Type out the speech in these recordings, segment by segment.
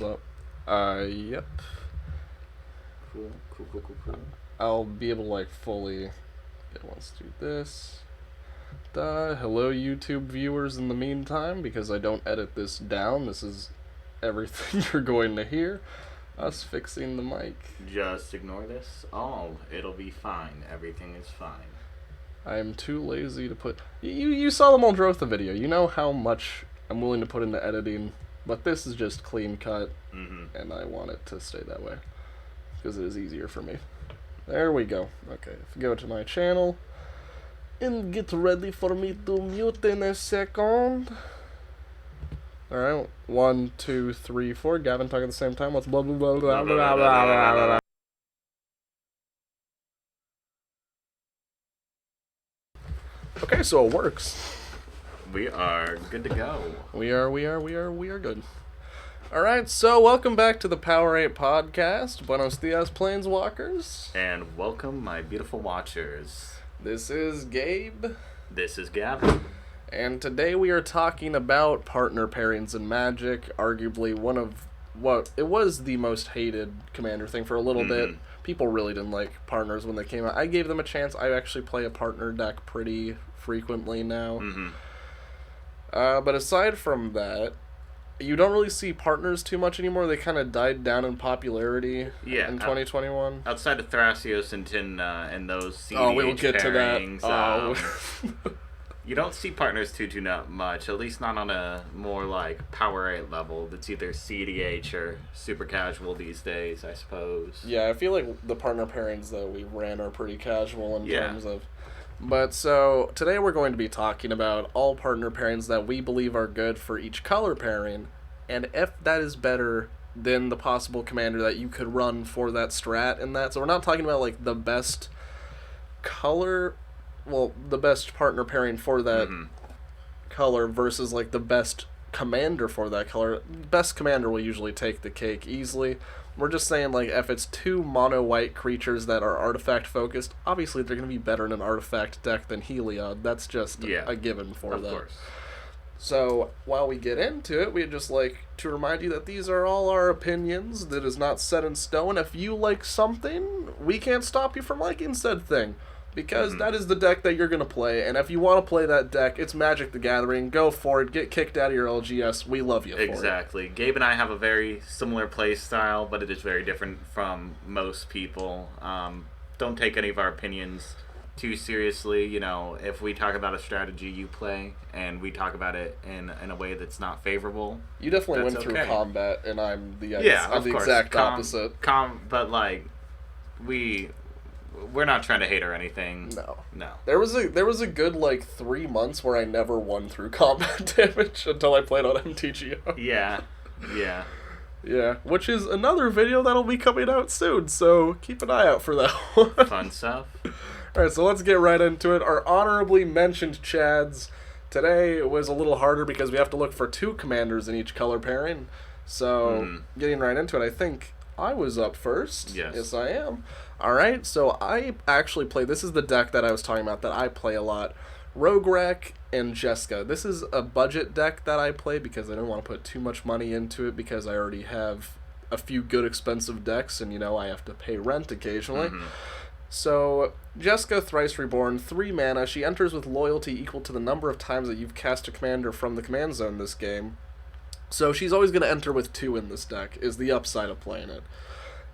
So, yep. Cool. I'll be able to, fully... Let's do this. Hello, YouTube viewers in the meantime, because I don't edit this down. This is everything you're going to hear. Us fixing the mic. Just ignore this. Oh, it'll be fine. Everything is fine. I'm too lazy to put... You saw the Muldrotha video. You know how much I'm willing to put into editing. But this is just clean cut, and I want it to stay that way, because it is easier for me. There we go. Okay, if you go to my channel, and get ready for me to mute in a second. Alright, 1, 2, 3, 4. Gavin talking at the same time. Let's blah blah blah blah blah blah blah blah. Okay, so it works. We are good to go. We are good. Alright, so welcome back to the Power8 Podcast. Buenos dias, Planeswalkers. And welcome, my beautiful watchers. This is Gabe. This is Gavin. And today we are talking about partner pairings in Magic. Arguably one of it was the most hated commander thing for a little bit. People really didn't like partners when they came out. I gave them a chance. I actually play a partner deck pretty frequently now. But aside from that, you don't really see partners too much anymore. They kind of died down in popularity in 2021. Outside of Thrasios and Tinna and those CDH we'll get pairings, to that. you don't see partners too not much, at least not on a more like Power 8 level. That's either CDH or super casual these days, I suppose. Yeah, I feel like the partner pairings that we ran are pretty casual in terms of... But so, today we're going to be talking about all partner pairings that we believe are good for each color pairing, and if that is better than the possible commander that you could run for that strat and that. So we're not talking about like the best color, the best partner pairing for that color versus like the best commander for that color. Best commander will usually take the cake easily. We're just saying, like, if it's two mono-white creatures that are artifact-focused, obviously they're going to be better in an artifact deck than Heliod. That's just a given for that. Of course. So, while we get into it, we'd just like to remind you that these are all our opinions. That is not set in stone. If you like something, we can't stop you from liking said thing. Because that is the deck that you're going to play, and if you want to play that deck, it's Magic the Gathering. Go for it. Get kicked out of your LGS. We love you for it. Exactly. Gabe and I have a very similar play style, but it is very different from most people. Don't take any of our opinions too seriously. You know, if we talk about a strategy you play, and we talk about it in a way that's not favorable, you definitely went through combat, and I'm the course. Exact opposite. But, like, we're not trying to hate or anything. No. There was a good 3 months where I never won through combat damage until I played on MTGO. Yeah, which is another video that'll be coming out soon, so keep an eye out for that one. Fun stuff. Alright, so let's get right into it. Our honorably mentioned Chads. Today it was a little harder because we have to look for two commanders in each color pairing. So, getting right into it, I think I was up first. Yes, I am. Alright, so I actually play, this is the deck that I was talking about that I play a lot, Roguerac and Jeska. This is a budget deck that I play because I don't want to put too much money into it because I already have a few good expensive decks and, I have to pay rent occasionally. So, Jeska, Thrice Reborn, 3 mana, she enters with loyalty equal to the number of times that you've cast a commander from the command zone this game. So she's always going to enter with 2 in this deck, is the upside of playing it.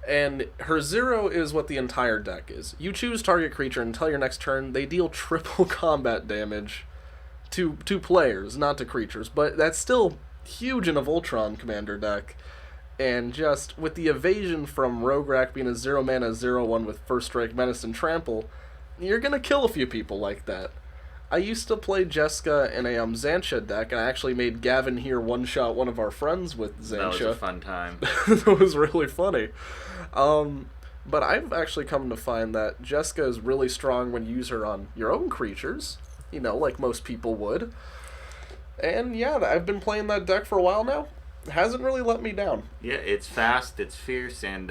And her 0 is what the entire deck is. You choose target creature until your next turn. They deal triple combat damage to players, not to creatures. But that's still huge in a Voltron commander deck. And just with the evasion from Roguerac being a 0 mana 0/1 with First Strike, Menace, and Trample, you're going to kill a few people like that. I used to play Jeska in a Xantia deck, and I actually made Gavin here one-shot one of our friends with Xantia. That was a fun time. That was really funny. But I've actually come to find that Jeska is really strong when you use her on your own creatures, like most people would. And yeah, I've been playing that deck for a while now. It hasn't really let me down. Yeah, it's fast, it's fierce, and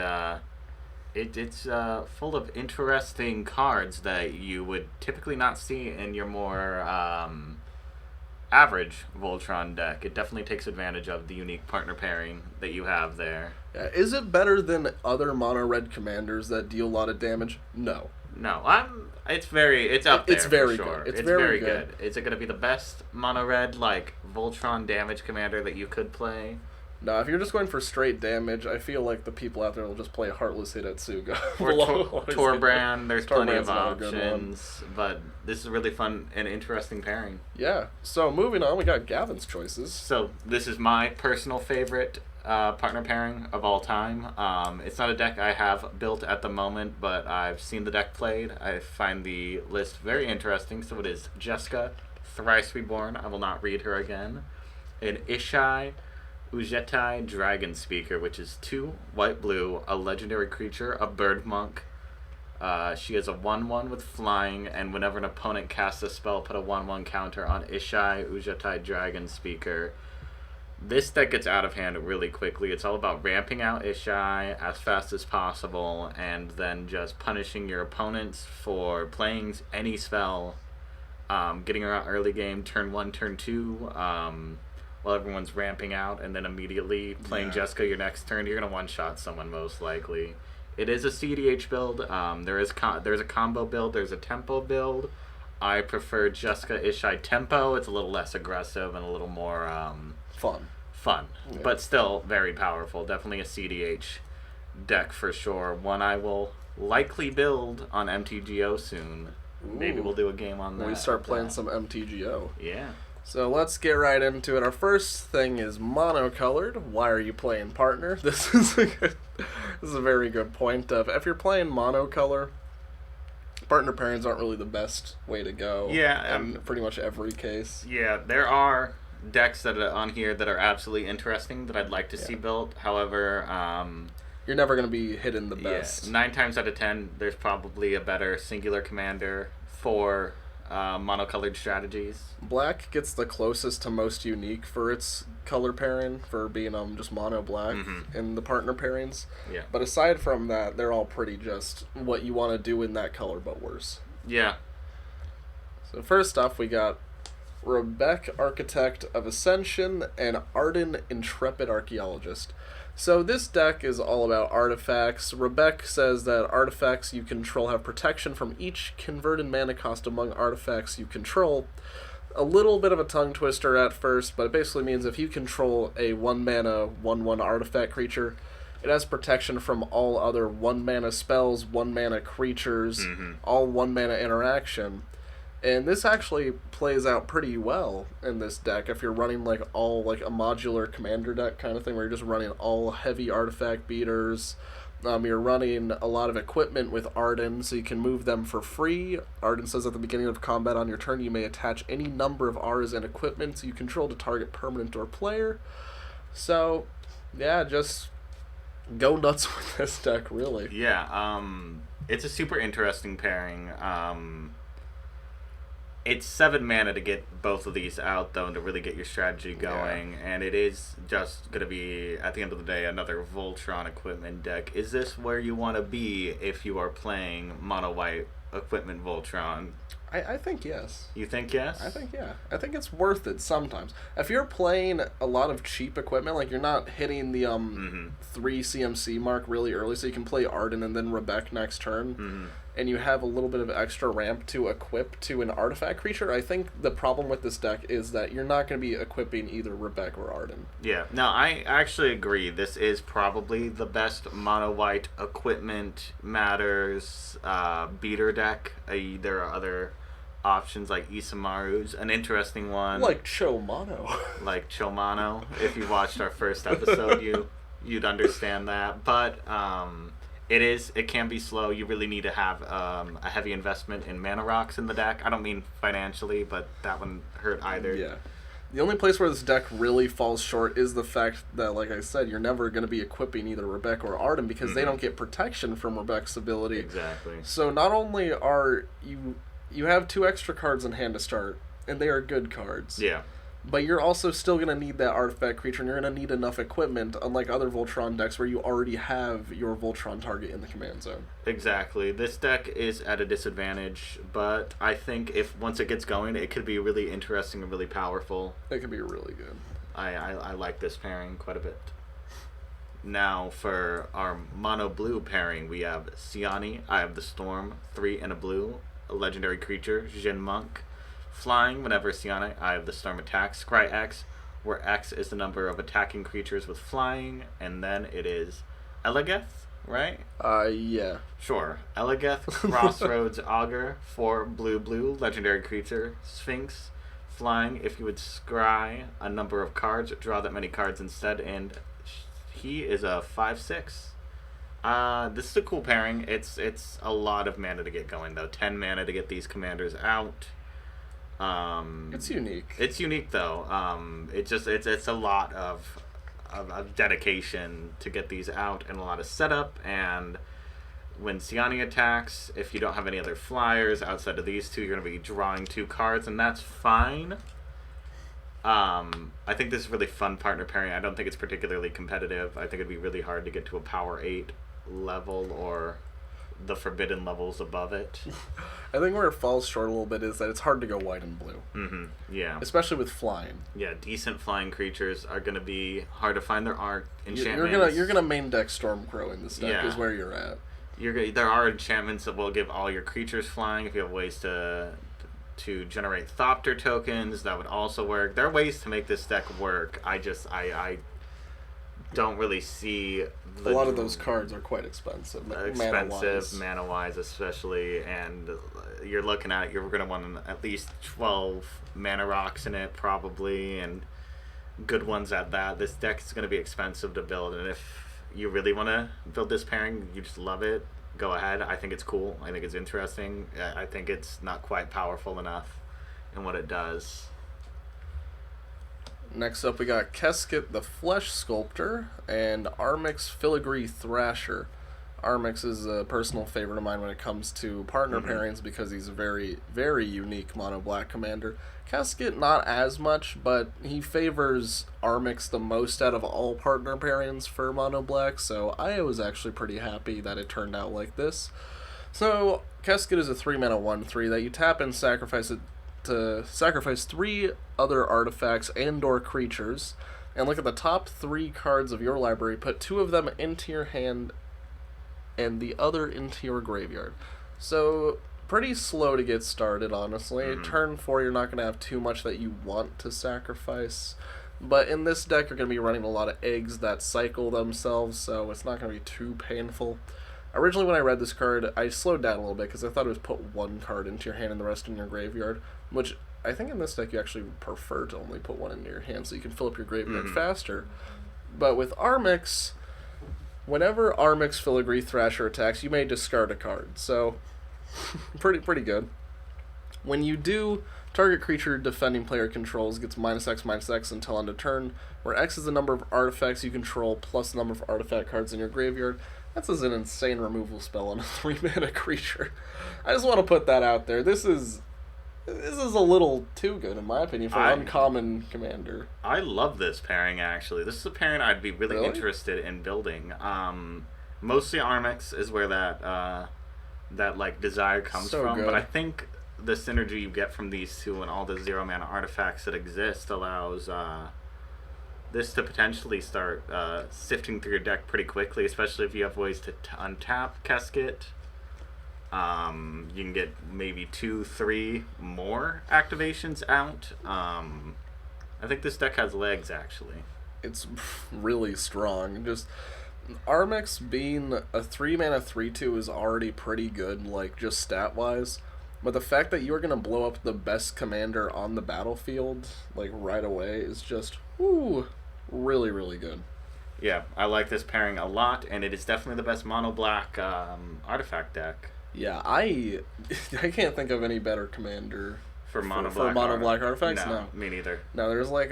it's full of interesting cards that you would typically not see in your more average Voltron deck. It definitely takes advantage of the unique partner pairing that you have there. Yeah, is it better than other mono red commanders that deal a lot of damage? No. No, it's up there. It's very for sure. good. It's very good. Is it going to be the best mono red like Voltron damage commander that you could play? No, if you're just going for straight damage, I feel like the people out there will just play Heartless Hidetsuga. Or Torbrand. There's plenty of options, but this is a really fun and interesting pairing. Yeah. So moving on, we got Gavin's choices. So this is my personal favorite partner pairing of all time. It's not a deck I have built at the moment, but I've seen the deck played. I find the list very interesting. So it is Jessica, Thrice Reborn. I will not read her again. And Ishai Ujetai Dragon Speaker, which is 2 white-blue, a legendary creature, a bird monk. She has a 1/1 with flying, and whenever an opponent casts a spell, put a 1/1 counter on Ishai Ujetai Dragon Speaker. This deck gets out of hand really quickly. It's all about ramping out Ishai as fast as possible, and then just punishing your opponents for playing any spell, getting her out early game, turn 1, turn 2, while everyone's ramping out, and then immediately playing Jessica your next turn. You're going to one-shot someone most likely. It is a CDH build. There's a combo build. There's a tempo build. I prefer Jessica Ishai Tempo. It's a little less aggressive and a little more fun, yeah. But still very powerful. Definitely a CDH deck for sure. One I will likely build on MTGO soon. Ooh. Maybe we'll do a game on that. We start playing some MTGO. Yeah. So let's get right into it. Our first thing is monocolored. Why are you playing Partner? This is a very good point. If you're playing monocolor, partner pairings aren't really the best way to go. Yeah, in pretty much every case. Yeah, there are decks that are on here that are absolutely interesting that I'd like to see built. However, you're never going to be hitting the best. 9 times out of 10, there's probably a better singular commander for monocolored strategies. Black gets the closest to most unique for its color pairing, for being just mono black in the partner pairings. Yeah. But aside from that, they're all pretty just what you want to do in that color, but worse. Yeah. So first off, we got Rebek, Architect of Ascension, and Arden, Intrepid Archaeologist. So this deck is all about artifacts. Rebek says that artifacts you control have protection from each converted mana cost among artifacts you control. A little bit of a tongue twister at first, but it basically means if you control a 1-mana 1/1 artifact creature, it has protection from all other 1-mana spells, 1-mana creatures, all 1-mana interaction. And this actually plays out pretty well in this deck if you're running a modular commander deck kind of thing where you're just running all heavy artifact beaters. You're running a lot of equipment with Arden, so you can move them for free. Arden says at the beginning of combat on your turn, you may attach any number of Rs and equipment you control to target permanent or player. So, yeah, just go nuts with this deck, really. Yeah, it's a super interesting pairing. It's 7 mana to get both of these out, though, and to really get your strategy going. Yeah. And it is just going to be, at the end of the day, another Voltron equipment deck. Is this where you want to be if you are playing mono-white equipment Voltron? I think yes. You think yes? I think, yeah. I think it's worth it sometimes. If you're playing a lot of cheap equipment, like you're not hitting the 3 CMC mark really early, so you can play Arden and then Rebek next turn, and you have a little bit of extra ramp to equip to an artifact creature, I think the problem with this deck is that you're not going to be equipping either Rebek or Arden. Yeah. No, I actually agree. This is probably the best mono-white equipment matters beater deck. There are other options like Isamaru's an interesting one. Like Chomano. If you watched our first episode, you'd understand that. But it can be slow. You really need to have a heavy investment in mana rocks in the deck. I don't mean financially, but that wouldn't hurt either. Yeah. The only place where this deck really falls short is the fact that, like I said, you're never going to be equipping either Rebek or Arden because they don't get protection from Rebek's ability. Exactly. So not only are you have 2 extra cards in hand to start, and they are good cards. Yeah. But you're also still going to need that artifact creature, and you're going to need enough equipment, unlike other Voltron decks where you already have your Voltron target in the command zone. Exactly. This deck is at a disadvantage, but I think if once it gets going, it could be really interesting and really powerful. It could be really good. I like this pairing quite a bit. Now, for our mono-blue pairing, we have Siani, Eye of the Storm, 3 and a blue, a legendary creature, Jin Monk. Flying, whenever Siani, Eye of the Storm attacks, scry X, where X is the number of attacking creatures with flying, and then it is Elegeth, right? Yeah. Sure. Elegeth, Crossroads Augur, 4 blue, legendary creature, Sphinx. Flying, if you would scry a number of cards, draw that many cards instead, and he is a 5/6. This is a cool pairing. It's a lot of mana to get going, though. 10 mana to get these commanders out. It's unique. It's unique though. It's a lot of dedication to get these out and a lot of setup. And when Siani attacks, if you don't have any other flyers outside of these two, you're going to be drawing 2 cards, and that's fine. I think this is a really fun partner pairing. I don't think it's particularly competitive. I think it'd be really hard to get to a Power 8 level or the forbidden levels above it. I think where it falls short a little bit is that it's hard to go white and blue. Mm-hmm. Yeah. Especially with flying. Yeah, decent flying creatures are going to be hard to find. There are enchantments. You're gonna main deck Stormcrow in this deck is where you're at. There are enchantments that will give all your creatures flying. If you have ways to generate Thopter tokens, that would also work. There are ways to make this deck work. I don't really see a lot of those cards are quite expensive. Mana-wise especially, and you're looking at you're going to want at least 12 mana rocks in it probably, and good ones at that. This deck is going to be expensive to build, and if you really want to build this pairing, you just love it, go ahead. I think it's cool. I think it's interesting. I think it's not quite powerful enough in what it does. Next up, we got Keskit the Flesh Sculptor and Armix Filigree Thrasher. Armix is a personal favorite of mine when it comes to partner pairings because he's a very, very unique mono-black commander. Keskit, not as much, but he favors Armix the most out of all partner pairings for mono-black, so I was actually pretty happy that it turned out like this. So, Keskit is a 3-mana 1/3 that you tap and sacrifice it to sacrifice 3 other artifacts and or creatures, and look at the top 3 cards of your library, put 2 of them into your hand and the other into your graveyard. So pretty slow to get started, honestly. Turn 4 you're not going to have too much that you want to sacrifice, but in this deck you're going to be running a lot of eggs that cycle themselves, so it's not going to be too painful. Originally, when I read this card, I slowed down a little bit because I thought it was put 1 card into your hand and the rest in your graveyard, which I think in this deck you actually prefer to only put 1 into your hand so you can fill up your graveyard faster. But with Armix, whenever Armix Filigree Thrasher attacks, you may discard a card, so pretty good. When you do, target creature defending player controls gets -X/-X until end of turn, where X is the number of artifacts you control plus the number of artifact cards in your graveyard. That's an insane removal spell on a 3-mana creature. I just want to put that out there. This is a little too good, in my opinion, for an uncommon commander. I love this pairing, actually. This is a pairing I'd be really interested in building. Mostly Armix is where that desire comes from, good. but I think the synergy you get from these two and all the 0-mana artifacts that exist allows this to potentially start sifting through your deck pretty quickly, especially if you have ways to untap Keskit. You can get maybe 2-3 more activations out. I think this deck has legs, actually. It's really strong. Just Armix being a 3-mana 3/2 is already pretty good, like, just stat-wise. But the fact that you're going to blow up the best commander on the battlefield, like, right away is just, really, really good. Yeah, I like this pairing a lot, and it is definitely the best mono-black artifact deck. Yeah, I can't think of any better commander for mono-black artifacts. No, me neither. No, there's like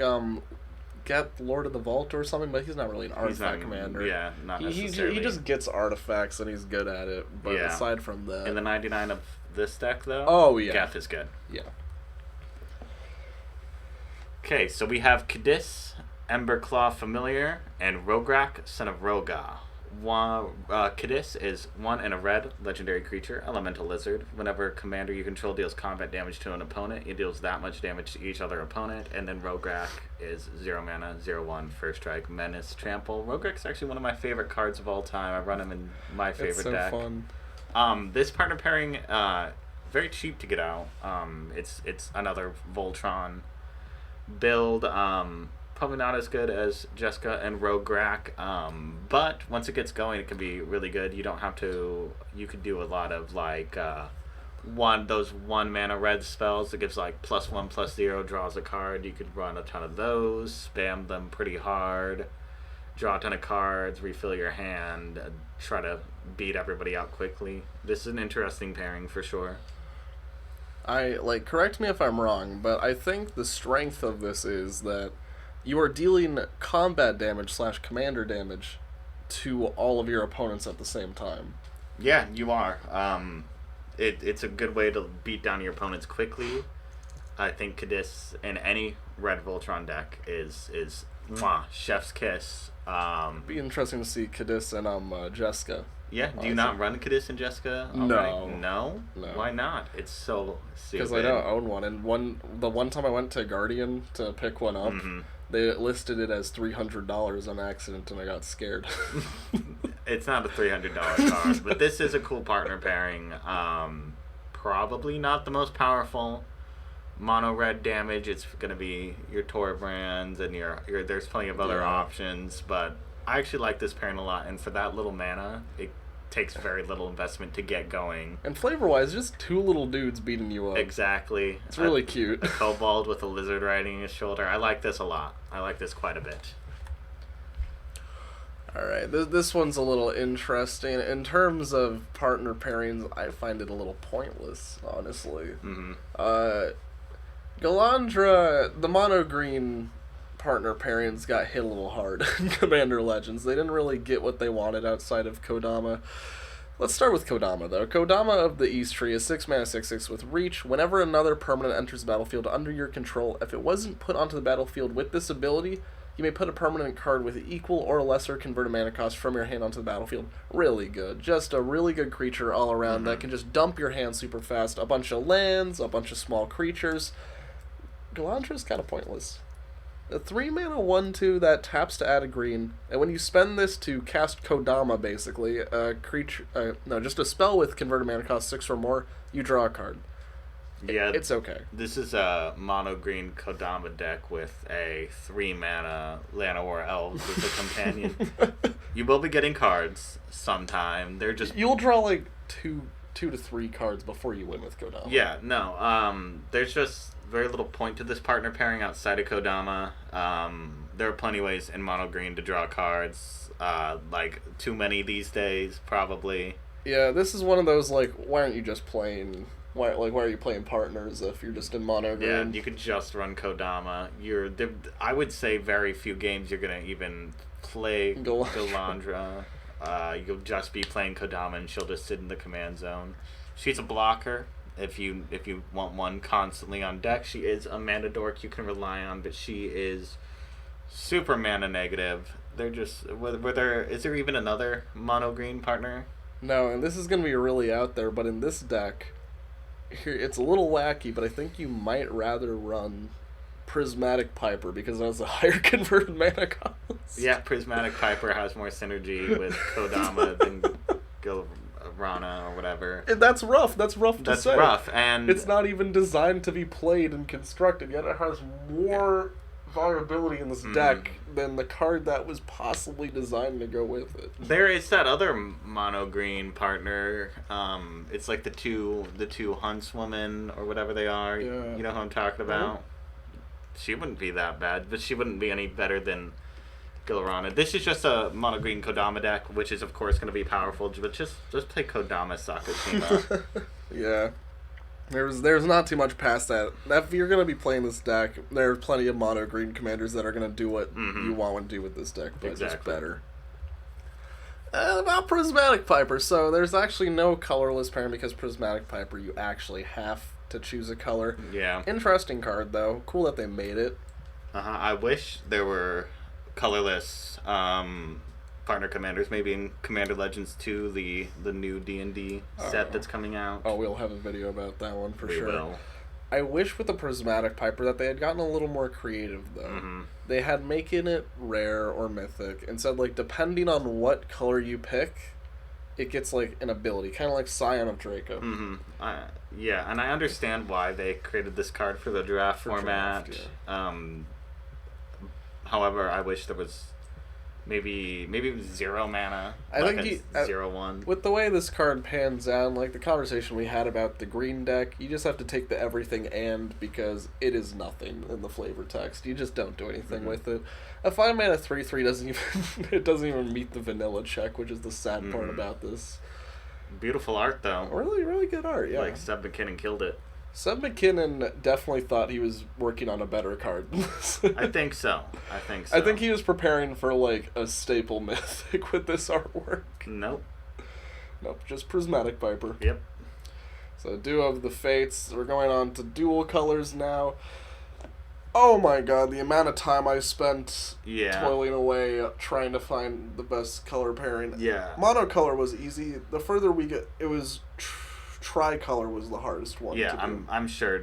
get Lord of the Vault or something, but he's not really an artifact commander. Yeah, not necessarily. He just gets artifacts and he's good at it. But aside from that, in the 99 of this deck, though, oh yeah, Geth is good. Yeah. Okay, so we have Cadiz, Emberclaw Familiar, and Rograk, Son of Roga. Cadiz is 1 and a red, legendary creature, elemental lizard. Whenever a commander you control deals combat damage to an opponent, it deals that much damage to each other opponent. And then Rograk is 0 mana, 0/1, first strike, menace, trample. Rograk's actually one of my favorite cards of all time. I run him in my favorite deck. It's so fun. This partner pairing, very cheap to get out. It's another Voltron build. Probably not as good as Jessica and Rograk, but once it gets going, it can be really good. You don't have to. You could do a lot of like those 1 mana red spells that gives like +1/+0, draws a card. You could run a ton of those, spam them pretty hard, draw a ton of cards, refill your hand, try to beat everybody out quickly. This is an interesting pairing for sure. Correct me if I'm wrong, but I think the strength of this is that you are dealing combat damage / commander damage to all of your opponents at the same time. Yeah, you are. It's a good way to beat down your opponents quickly. I think Cadiz in any red Voltron deck is chef's kiss. Be interesting to see Cadiz and Jessica. Yeah, do you not run Cadiz and Jessica already? No. Why not? It's so stupid. Because I don't own one, and the one time I went to Guardian to pick one up, they listed it as $300 on accident, and I got scared. It's not a $300 card, but this is a cool partner pairing. Probably not the most powerful mono red damage. It's going to be your Torbrands and your there's plenty of other options, but I actually like this pairing a lot, and for that little mana, it takes very little investment to get going. And flavor-wise, just 2 little dudes beating you up. Exactly. It's really cute. A kobold with a lizard riding his shoulder. I like this a lot. I like this quite a bit. Alright, this one's a little interesting. In terms of partner pairings, I find it a little pointless, honestly. Galandra, the mono-green partner pairings got hit a little hard in Commander Legends. They didn't really get what they wanted outside of Kodama. Let's start with Kodama, though. Kodama of the East Tree is 6 mana 6/6 with Reach. Whenever another permanent enters the battlefield under your control, if it wasn't put onto the battlefield with this ability, you may put a permanent card with equal or lesser converted mana cost from your hand onto the battlefield. Really good. Just a really good creature all around that can just dump your hand super fast. A bunch of lands, a bunch of small creatures. Galandra's kind of pointless. A 3 mana 1/2 that taps to add a green, and when you spend this to cast Kodama, basically, just a spell with converted mana cost 6 or more, you draw a card. Yeah, it's okay. This is a mono green Kodama deck with a 3 mana Llanowar Elves with a companion. You will be getting cards sometime. They're just you'll draw like two to 3 cards before you win with Kodama. Yeah, no. There's just very little point to this partner pairing outside of Kodama. There are plenty of ways in mono green to draw cards. Too many these days, probably. Yeah, this is one of those why aren't you just playing? Why are you playing partners if you're just in mono green? Yeah, you could just run Kodama. I would say very few games you're gonna even play Galandra. You'll just be playing Kodama, and she'll just sit in the command zone. She's a blocker. If you want one constantly on deck, she is a mana dork you can rely on, but she is super mana negative. They're just is there even another mono green partner? No, and this is gonna be really out there, but in this deck, here it's a little wacky, but I think you might rather run Prismatic Piper because it has a higher converted mana cost. Yeah, Prismatic Piper has more synergy with Kodama than Rana or whatever. And that's rough. That's rough to say. That's rough, and it's not even designed to be played and constructed, yet it has more viability in this deck than the card that was possibly designed to go with it. There is that other mono green partner. It's like the two huntswomen or whatever they are. Yeah. You know who I'm talking about? She wouldn't be that bad, but she wouldn't be any better than Gilrana. This is just a mono green Kodama deck, which is of course going to be powerful, but just play Kodama Sakashima. Yeah. There's not too much past that. If you're going to be playing this deck, there are plenty of mono green commanders that are going to do what you want to do with this deck, but just better. About Prismatic Piper, so there's actually no colorless pairing because Prismatic Piper you actually have to choose a color. Yeah. Interesting card though. Cool that they made it. I wish there were colorless partner commanders, maybe in Commander Legends 2, the new D&D set that's coming out. Oh, we'll have a video about that one for sure. We will. I wish with the Prismatic Piper that they had gotten a little more creative, though. Mm-hmm. They had making it rare or mythic, and said, like, depending on what color you pick, it gets, like, an ability. Kind of like Scion of Draco. Mm-hmm. Yeah, and I understand why they created this card for the draft format. However, I wish there was maybe 0 mana. I think 0/1. With the way this card pans out, like the conversation we had about the green deck, you just have to take the everything and because it is nothing in the flavor text. You just don't do anything with it. A 5 mana 3/3 doesn't even meet the vanilla check, which is the sad part about this. Beautiful art though. Really, really good art. Yeah. Like Seb McKinnon killed it. Seb McKinnon definitely thought he was working on a better card than this. I think so. I think he was preparing for, like, a staple mythic with this artwork. Nope, just Prismatic Piper. Yep. So, Duo of the Fates. We're going on to dual colors now. Oh my god, the amount of time I spent toiling away trying to find the best color pairing. Yeah. Monocolor was easy. The further we get, it was... Tricolor was the hardest one. Yeah, I'm sure.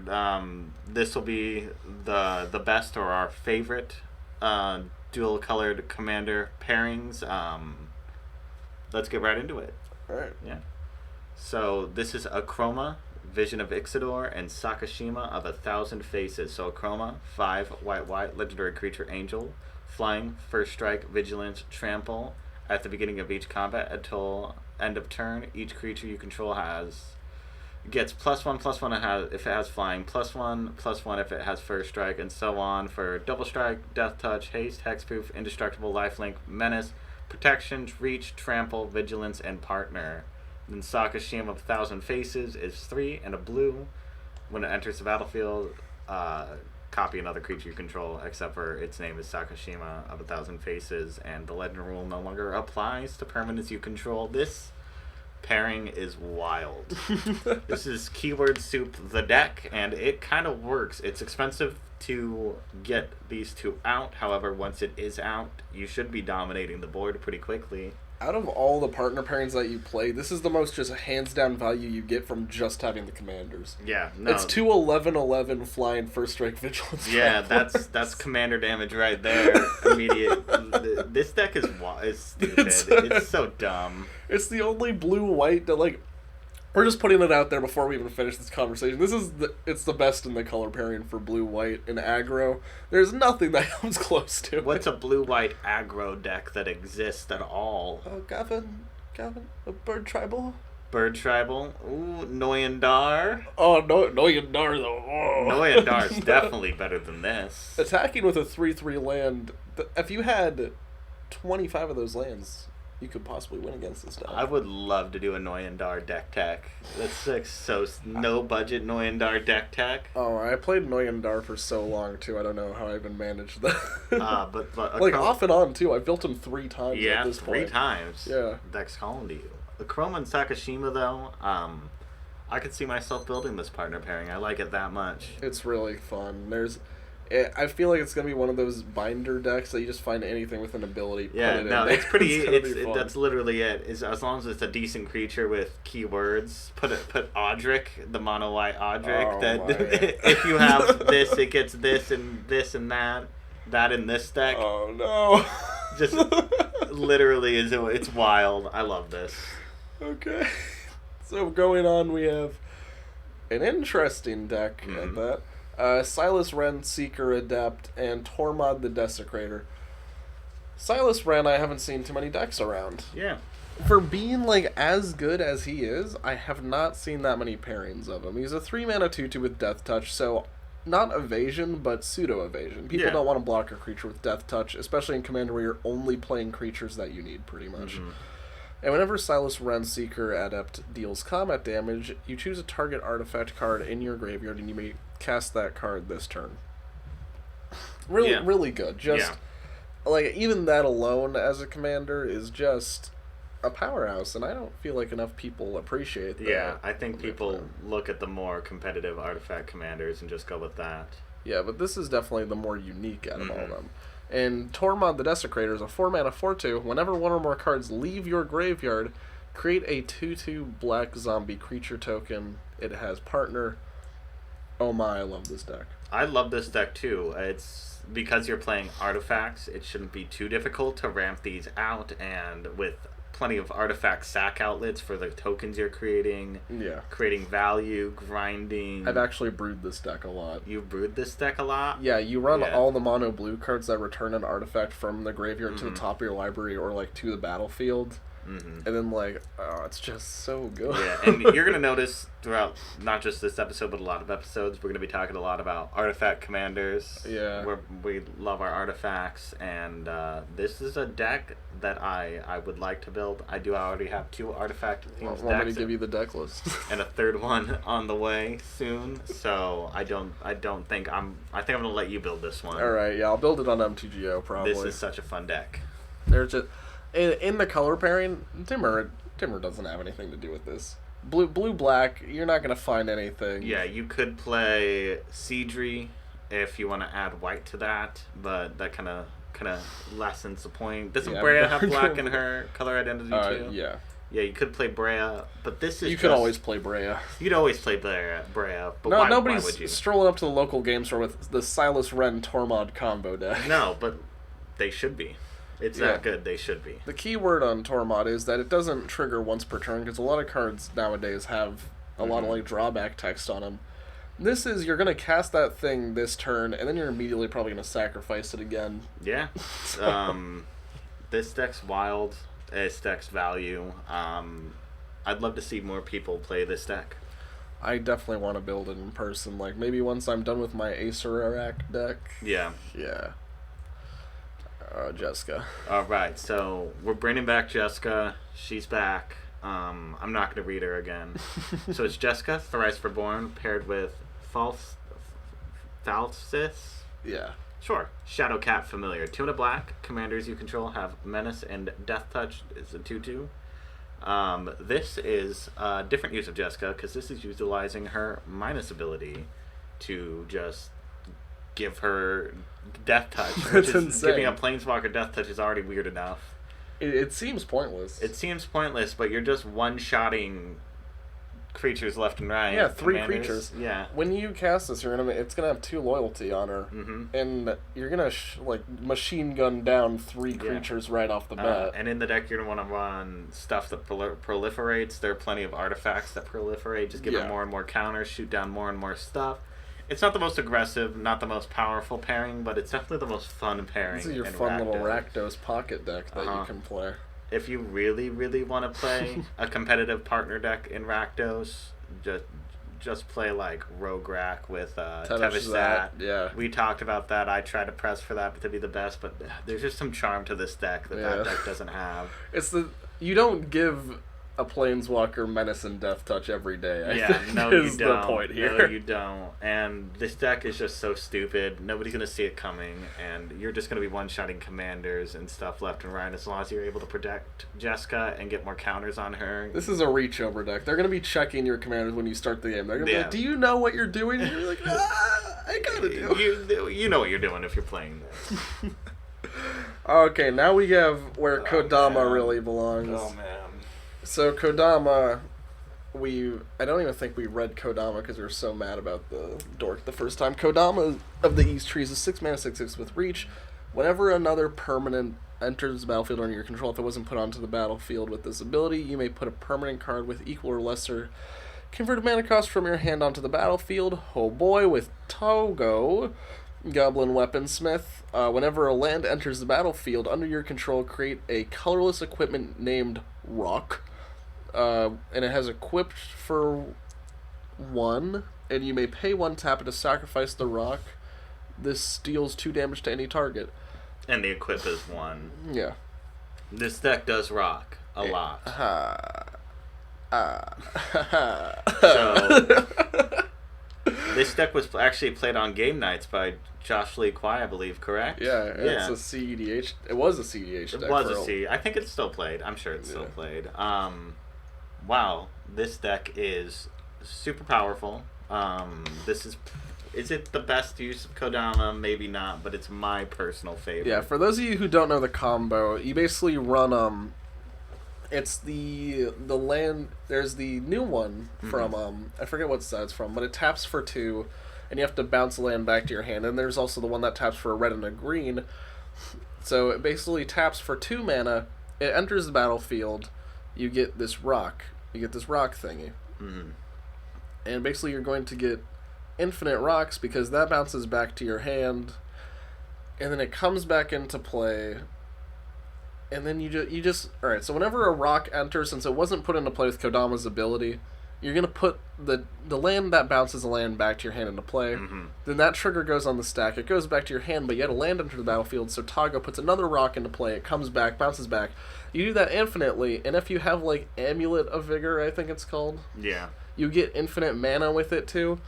This will be the best or our favorite dual colored commander pairings. Let's get right into it. All right. Yeah. So this is Achroma, Vision of Ixidor, and Sakashima of 1,000 Faces. So Achroma, 5 white legendary creature angel, flying, first strike, vigilance, trample. At the beginning of each combat until end of turn, each creature you control gets +1/+1 if it has flying, +1/+1 if it has first strike, and so on for double strike, death touch, haste, hexproof, indestructible, lifelink, menace, protection, reach, trample, vigilance, and partner. Then Sakashima of 1,000 Faces is 3 and a blue. When it enters the battlefield, copy another creature you control, except for its name is Sakashima of 1,000 Faces, and the legend rule no longer applies to permanents you control. This pairing is wild. This is keyword soup the deck, and it kind of works. It's expensive to get these two out. However, once it is out, you should be dominating the board pretty quickly. Out of all the partner pairings that you play, this is the most just hands down value you get from just having the commanders. Yeah, no. It's 2 11/11 flying first strike vigilance. Yeah, that's commander damage right there. Immediate. This deck is stupid. It's so dumb. It's the only blue white that, like, we're just putting it out there before we even finish this conversation. It's the best in the color pairing for blue white and aggro. There's nothing that comes close to it. What's a blue white aggro deck that exists at all? Oh, Gavin, a bird tribal. Bird tribal. Ooh, Noyandar. Oh, Noyandar though. Oh. Noyandar's definitely better than this. Attacking with a 3/3 land. If you had 25 of those lands, you could possibly win against this deck. I would love to do a Noyandar deck tech. That's like so no budget Noyandar deck tech. Oh, I played Noyandar for so long too. I don't know how I even managed that. But like off and on too. I built him 3 times. Yeah, at this point. 3 times. Yeah. Deck's calling to you. Achroma and Sakashima though, I could see myself building this partner pairing. I like it that much. It's really fun. I feel like it's gonna be one of those binder decks that you just find anything with an ability. Yeah, no, it's pretty. That's literally it. As long as it's a decent creature with keywords, put Audric, the mono white Audric. If you have this, it gets this and that in this deck. Oh no! Just literally it's wild. I love this. Okay, so going on, we have an interesting deck at that. Silas Wren, Seeker Adept, and Tormod the Desecrator. Silas Wren, I haven't seen too many decks around. Yeah. For being, like, as good as he is, I have not seen that many pairings of him. He's a 3-mana 2/2 with Death Touch, so not evasion, but pseudo-evasion. People don't want to block a creature with Death Touch, especially in Commander where you're only playing creatures that you need, pretty much. And whenever Silas Wren, Seeker Adept deals combat damage, you choose a target artifact card in your graveyard, and you may cast that card this turn. Really good. Like, even that alone as a commander is just a powerhouse, and I don't feel like enough people appreciate that. Yeah, I think people look at the more competitive artifact commanders and just go with that. Yeah, but this is definitely the more unique out of all of them. And Tormod the Desecrator is a 4-mana 4/2. Whenever one or more cards leave your graveyard, create a 2/2 black zombie creature token. It has Partner. Oh my, I love this deck. I love this deck too. It's because you're playing artifacts, it shouldn't be too difficult to ramp these out, and with plenty of artifact sack outlets for the tokens you're creating. Yeah. Creating value, grinding. I've actually brewed this deck a lot. You've brewed this deck a lot? Yeah, you run all the mono blue cards that return an artifact from the graveyard to the top of your library or like to the battlefield. And then it's just so good. Yeah, and you're going to notice throughout not just this episode, but a lot of episodes, we're going to be talking a lot about artifact commanders. Yeah. We love our artifacts, and this is a deck that I would like to build. I already have 2 artifact themed decks. Want me to give you the deck list? And a 3rd one on the way soon. So I think I'm going to let you build this one. All right, yeah, I'll build it on MTGO probably. This is such a fun deck. There's just in the color pairing, Dimmer doesn't have anything to do with this. Blue black, you're not gonna find anything. Yeah, you could play Seedry if you want to add white to that, but that kind of lessens the point. Doesn't Brea have black in her color identity too? Yeah. Yeah, you could play Brea, but this is. You could always play Brea. You'd always play Brea, but nobody's why would you? strolling up to the local game store with the Silas Wren Tormod combo deck. No, but they should be. It's that good. They should be. The key word on Tormod is that it doesn't trigger once per turn, because a lot of cards nowadays have a lot of drawback text on them. This is, you're going to cast that thing this turn, and then you're immediately probably going to sacrifice it again. Yeah. This deck's wild. This deck's value. I'd love to see more people play this deck. I definitely want to build it in person. Like, maybe once I'm done with my Acer Arak deck. Yeah. Yeah. Jessica. All right, so we're bringing back Jessica. She's back. I'm not going to read her again. So it's Jessica, Thrice Reborn, paired with Falsis. Yeah. Sure. Shadowcat Familiar. 2 and a black. Commanders you control have Menace and Death Touch. It's a 2/2. This is a different use of Jessica, because this is utilizing her minus ability to just give her Death Touch. Which is insane. Giving a Planeswalker Death Touch is already weird enough. It seems pointless. It seems pointless, but you're just one-shotting creatures left and right. Yeah, 3 creatures. Yeah. When you cast this, it's gonna have 2 loyalty on her, and you're gonna machine gun down 3 creatures right off the bat. And in the deck, you're gonna want to run stuff that proliferates. There are plenty of artifacts that proliferate. Just give it more and more counters, shoot down more and more stuff. It's not the most aggressive, not the most powerful pairing, but it's definitely the most fun pairing. This is your fun little Rakdos pocket deck that you can play. If you really, really want to play a competitive partner deck in Rakdos, just play like Rogue Rak with Tevisat. Yeah. We talked about that. I tried to press for that to be the best, but there's just some charm to this deck that deck doesn't have. You don't give a Planeswalker Menace and Death Touch every day. You don't. The point here. No, you don't. And this deck is just so stupid. Nobody's gonna see it coming, and you're just gonna be one-shotting commanders and stuff left and right. As long as you're able to protect Jessica and get more counters on her. This is a reach over deck. They're gonna be checking your commanders when you start the game. They're gonna be like, "Do you know what you're doing?" And you're like, "I gotta do." You know what you're doing if you're playing this. Okay, now we have where Kodama really belongs. Oh man. So Kodama, I don't even think we read Kodama because we were so mad about the dork the first time. Kodama of the East Trees is 6 mana 6/6 with reach. Whenever another permanent enters the battlefield under your control, if it wasn't put onto the battlefield with this ability, you may put a permanent card with equal or lesser converted mana cost from your hand onto the battlefield. Oh boy, with Togo, Goblin Weaponsmith. Whenever a land enters the battlefield under your control, create a colorless equipment named Rock. And it has equipped for 1, and you may pay 1, tap it to sacrifice the rock. This deals 2 damage to any target. And the equip is 1. Yeah. This deck does rock a lot. So, this deck was actually played on game nights by Josh Lee Kwai, I believe, correct? Yeah, it's a CEDH. It was a CEDH deck. It was a C. I think it's still played. I'm sure it's still played. Wow, this deck is super powerful. This is Is it the best use of Kodama? Maybe not, but it's my personal favorite. Yeah, for those of you who don't know the combo, you basically run it's the land. There's the new one from I forget what set it's from, but it taps for 2, and you have to bounce the land back to your hand. And there's also the one that taps for a red and a green. So it basically taps for 2 mana. It enters the battlefield. You get this rock. You get this rock thingy, and basically you're going to get infinite rocks because that bounces back to your hand, and then it comes back into play. And then you just alright, so whenever a rock enters, since it wasn't put into play with Kodama's ability, you're going to put the land that bounces the land back to your hand into play. Then that trigger goes on the stack. It goes back to your hand, but you had a land enter the battlefield, so Tago puts another rock into play. It comes back, bounces back. You do that infinitely, and if you have, like, Amulet of Vigor, I think it's called. Yeah. You get infinite mana with it, too.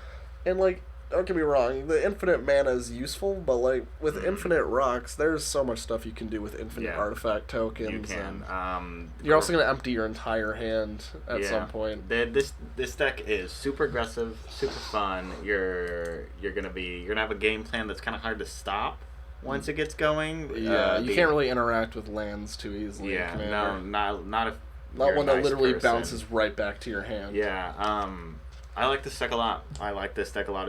And, like, don't get me wrong, the infinite mana is useful, but, like, with infinite rocks, there's so much stuff you can do with infinite artifact tokens. You can. You're also going to empty your entire hand at some point. This deck is super aggressive, super fun. You're gonna have a game plan that's kind of hard to stop once it gets going. Yeah, you can't really interact with lands too easily. Yeah, no, not if not one that nice literally person. bounces right back to your hand. Yeah, I like this deck a lot.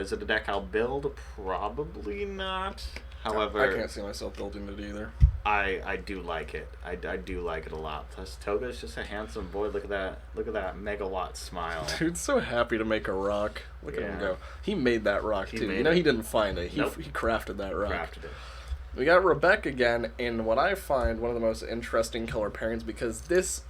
Is it a deck I'll build? Probably not. However, I can't see myself building it either. I do like it. I do like it a lot. Plus, Toga's just a handsome boy. Look at that megawatt smile. Dude's so happy to make a rock. Look at him go. He made that rock too. You know, he didn't find it. He crafted that rock. Crafted it. We got Rebecca again in what I find one of the most interesting color pairings because this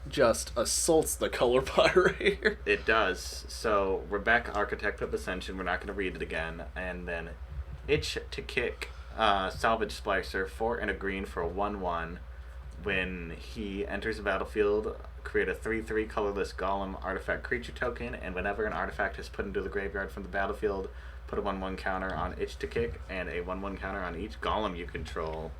just assaults the color pie here. It does. So, Rebecca, Architect of Ascension, we're not going to read it again. And then Itch to Kick, Salvage Splicer, 4 and a green for a 1/1. When he enters the battlefield, create a 3/3 colorless Golem artifact creature token, and whenever an artifact is put into the graveyard from the battlefield, put a 1/1 counter on Itch to Kick and a 1/1 counter on each Golem you control.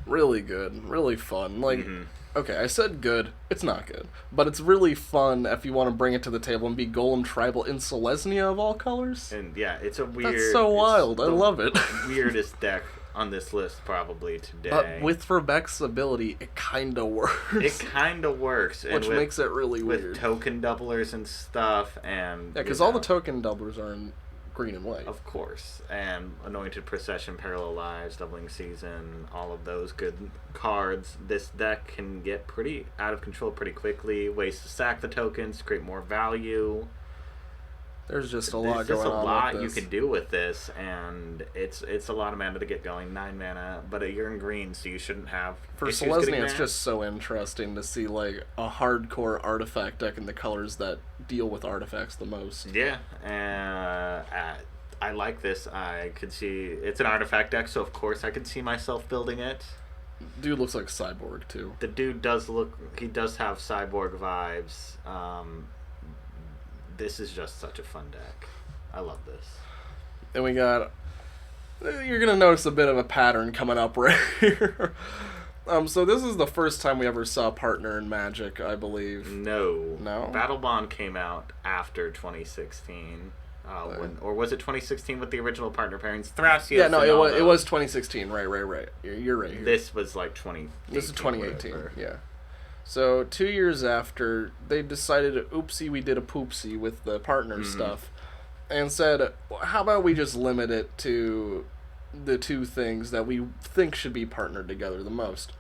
Really good. Really fun. Like, okay, I said good. It's not good. But it's really fun if you want to bring it to the table and be Golem Tribal in Selesnya of all colors. And yeah, it's a weird... That's so wild. I love it. Weirdest deck on this list probably today. But with Rebecca's ability, it kind of works. It kind of works. Which makes it really weird. With token doublers and stuff. And yeah, because all the token doublers are in green and white. Of course. And Anointed Procession, Parallel Lives, Doubling Season, all of those good cards. This deck can get pretty out of control pretty quickly. Ways to sack the tokens, create more value. There's just a lot going on with this. There's just a lot you can do with this, and it's a lot of mana to get going. 9 mana, but you're in green, so you shouldn't have For Selesnya, it's just so interesting to see, like, a hardcore artifact deck in the colors that deal with artifacts the most. Yeah, I like this. I could see... It's an artifact deck, so of course I could see myself building it. Dude looks like Cyborg, too. The dude does look... He does have Cyborg vibes. This is just such a fun deck. I love this. And we got... You're going to notice a bit of a pattern coming up right here. So this is the first time we ever saw Pardner in Magic, I believe. No. No? Battle Bond came out after 2016. Or was it 2016 with the original Pardner pairings? Thrasios. Yeah, no, it was 2016. Right. You're right here. This was like 2018. This is 2018, yeah. So 2 years after, they decided, oopsie, we did a poopsie with the Pardner stuff, and said, well, how about we just limit it to the 2 things that we think should be partnered together the most.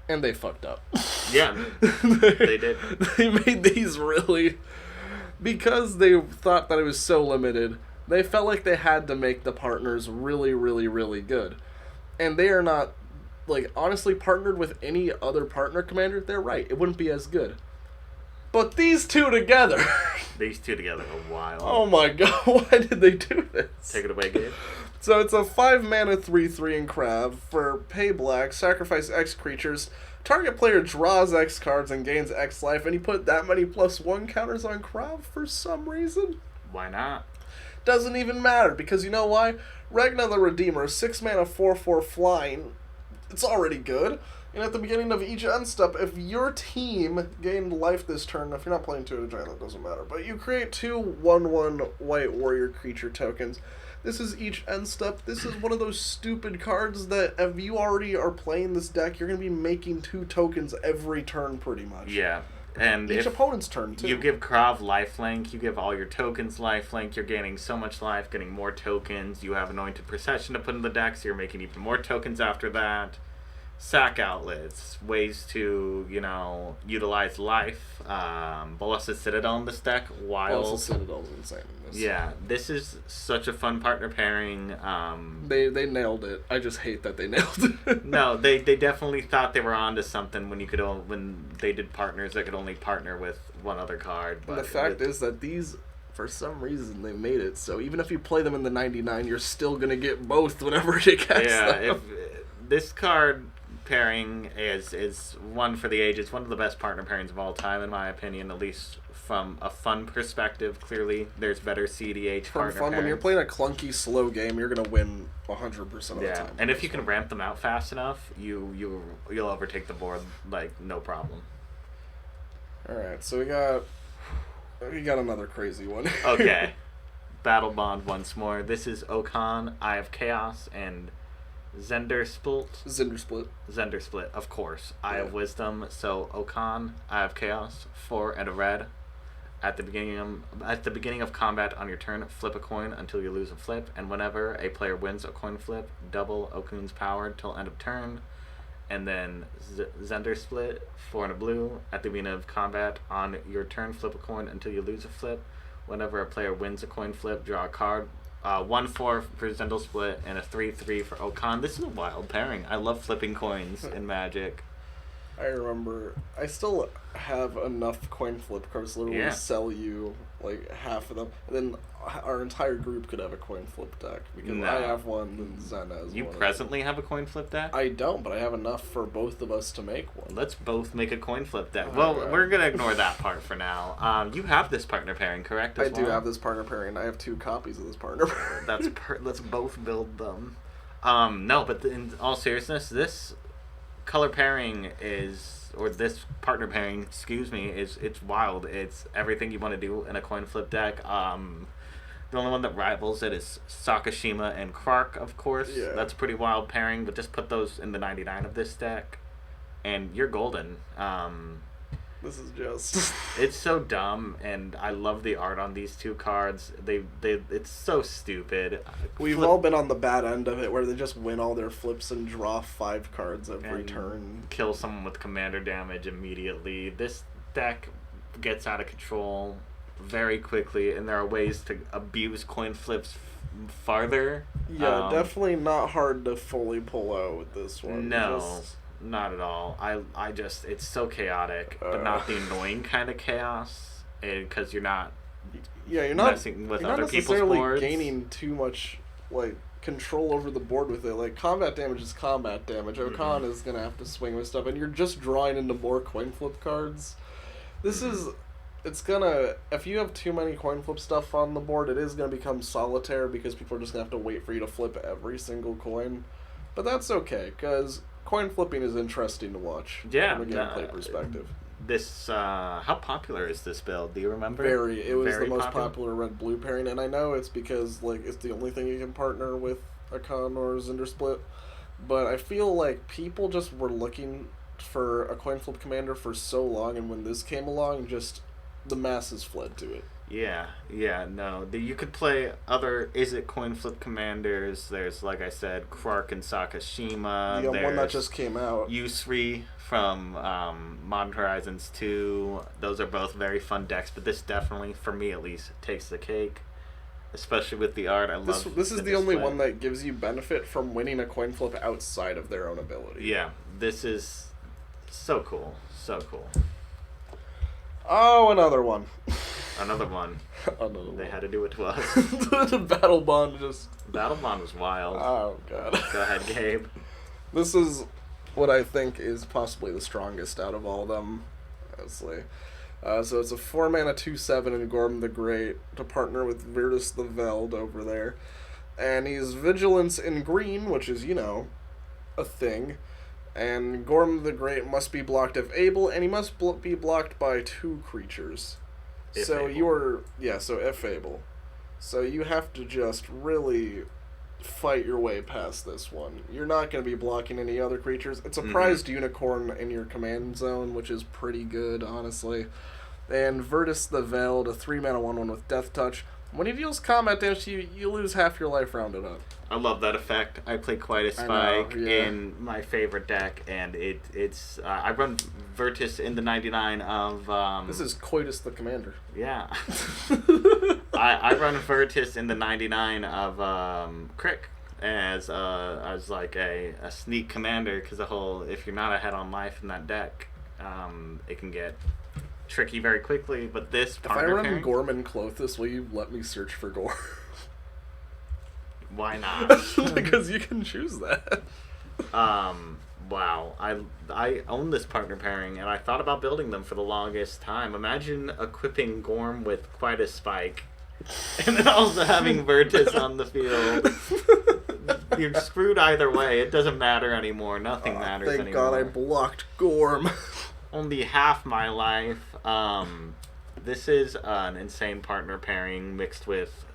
And they fucked up. Yeah, they did. They made these really... Because they thought that it was so limited, they felt like they had to make the partners really, really, really good. And they are not... Like, honestly, partnered with any other partner commander, they're right. It wouldn't be as good. But these 2 together... These 2 together are wild. Oh my god, why did they do this? Take it away, Gabe. So it's a 5 mana 3/3 in Crab. For pay black, sacrifice X creatures. Target player draws X cards and gains X life, and you put that many +1 counters on Crab for some reason? Why not? Doesn't even matter, because you know why? Regna the Redeemer, 6 mana 4/4 flying... It's already good. And at the beginning of each end step, if your team gained life this turn, if you're not playing 2 at a giant, that doesn't matter. But you create 2 1/1 white warrior creature tokens. This is each end step. This is one of those stupid cards that if you already are playing this deck, you're going to be making 2 tokens every turn pretty much. Yeah. And each opponent's turn, too. You give Krav lifelink, you give all your tokens lifelink, you're gaining so much life, getting more tokens. You have Anointed Procession to put in the deck, so you're making even more tokens after that. Sack outlets, ways to, utilize life. Bolas's Citadel in this deck, wild. Bolas's Citadel is insane in this. Yeah, this is such a fun partner pairing. They nailed it. I just hate that they nailed it. No, they definitely thought they were onto something when they did partners that could only partner with one other card. But the fact is that these, for some reason, they made it so even if you play them in the 99, you're still gonna get both whenever you cast them. Yeah, this card pairing is one for the ages, one of the best partner pairings of all time, in my opinion, at least from a fun perspective. Clearly, there's better CDH partner pairings. When you're playing a clunky, slow game, you're going to win 100% of the time. And if you can ramp them out fast enough, you'll overtake the board, like, no problem. Alright, so we got another crazy one. Okay. Battle Bond once more. This is Okan, Eye of Chaos, and Zender Split, of course. Eye of Wisdom. So Okan, Eye of Chaos, 4 and a red. At the beginning of combat on your turn, flip a coin until you lose a flip, and whenever a player wins a coin flip, double Okun's power till end of turn. And then Zender Split, 4 and a blue. At the beginning of combat on your turn, flip a coin until you lose a flip. Whenever a player wins a coin flip, draw a card. 1/4 for Zender Split and a 3/3 for Okan. This is a wild pairing. I love flipping coins in Magic. I remember. I still have enough coin flip cards to literally sell you like half of them. And then our entire group could have a coin flip deck because I have one and Zen has one. You presently have a coin flip deck? I don't, but I have enough for both of us to make one. Let's both make a coin flip deck. Well, we're going to ignore that part for now. You have this partner pairing, correct? I do have this partner pairing. I have 2 copies of this partner pairing. Let's both build them. No, but in all seriousness, this color pairing this partner pairing, it's wild. It's everything you want to do in a coin flip deck. The only one that rivals it is Sakashima and Krark, of course. Yeah. That's a pretty wild pairing, but just put those in the 99 of this deck, and you're golden. This is just... It's so dumb, and I love the art on these 2 cards. It's so stupid. We've all been on the bad end of it, where they just win all their flips and draw 5 cards every turn. Kill someone with commander damage immediately. This deck gets out of control very quickly, and there are ways to abuse coin flips farther. Yeah, definitely not hard to fully pull out with this one. No. Not at all. It's so chaotic, but not the annoying kind of chaos, because you're not messing with other people's boards. You're not necessarily gaining too much control over the board with it. Like, combat damage is combat damage. Okan is going to have to swing with stuff, and you're just drawing into more coin flip cards. This is... if you have too many coin flip stuff on the board, it is going to become solitaire, because people are just going to have to wait for you to flip every single coin. But that's okay, because... coin flipping is interesting to watch from a gameplay perspective. How popular is this build? Do you remember? It was the most popular red-blue pairing, and I know it's because it's the only thing you can partner with Okan or Zender Split, but I feel like people just were looking for a coin flip commander for so long, and when this came along, just the masses fled to it. No. You could play other coin flip commanders. There's, like I said, Krark and Sakashima. The one that just came out. Yusri from Modern Horizons 2. Those are both very fun decks, but this definitely, for me at least, takes the cake. Especially with the art. This is the only one that gives you benefit from winning a coin flip outside of their own ability. Yeah, this is so cool. So cool. Oh, another one. Another one. They had to do it to us. The Battle Bond was wild. Oh, God. Go ahead, Gabe. This is what I think is possibly the strongest out of all of them, honestly. So it's a 4-mana 2/7 in Gorm the Great to partner with Virtus the Veld over there. And he's Vigilance in green, which is, a thing. And Gorm the Great must be blocked if able, and he must be blocked by 2 creatures. If so able. so if able. So you have to just really fight your way past this one. You're not going to be blocking any other creatures. It's a prized unicorn in your command zone, which is pretty good, honestly. And Virtus the Veiled, a 3-mana 1/1 with Death Touch. When he deals combat damage to you, you lose half your life rounded up. I love that effect. I play quite a spike in my favorite deck, and it's I run Virtus in the 99 of... this is Coitus the Commander. Yeah. I run Virtus in the 99 of Crick as like a sneak commander, because the whole, if you're not ahead on life in that deck, it can get tricky very quickly. But this Pardner if I run Gorm and Clothis, will you let me search for Gorm? Why not? Because you can choose that. Wow. I own this partner pairing, and I thought about building them for the longest time. Imagine equipping Gorm with quite a spike, and then also having Virtus on the field. You're screwed either way. It doesn't matter anymore. Nothing matters thank anymore. God I blocked Gorm. Only half my life. This is an insane partner pairing mixed with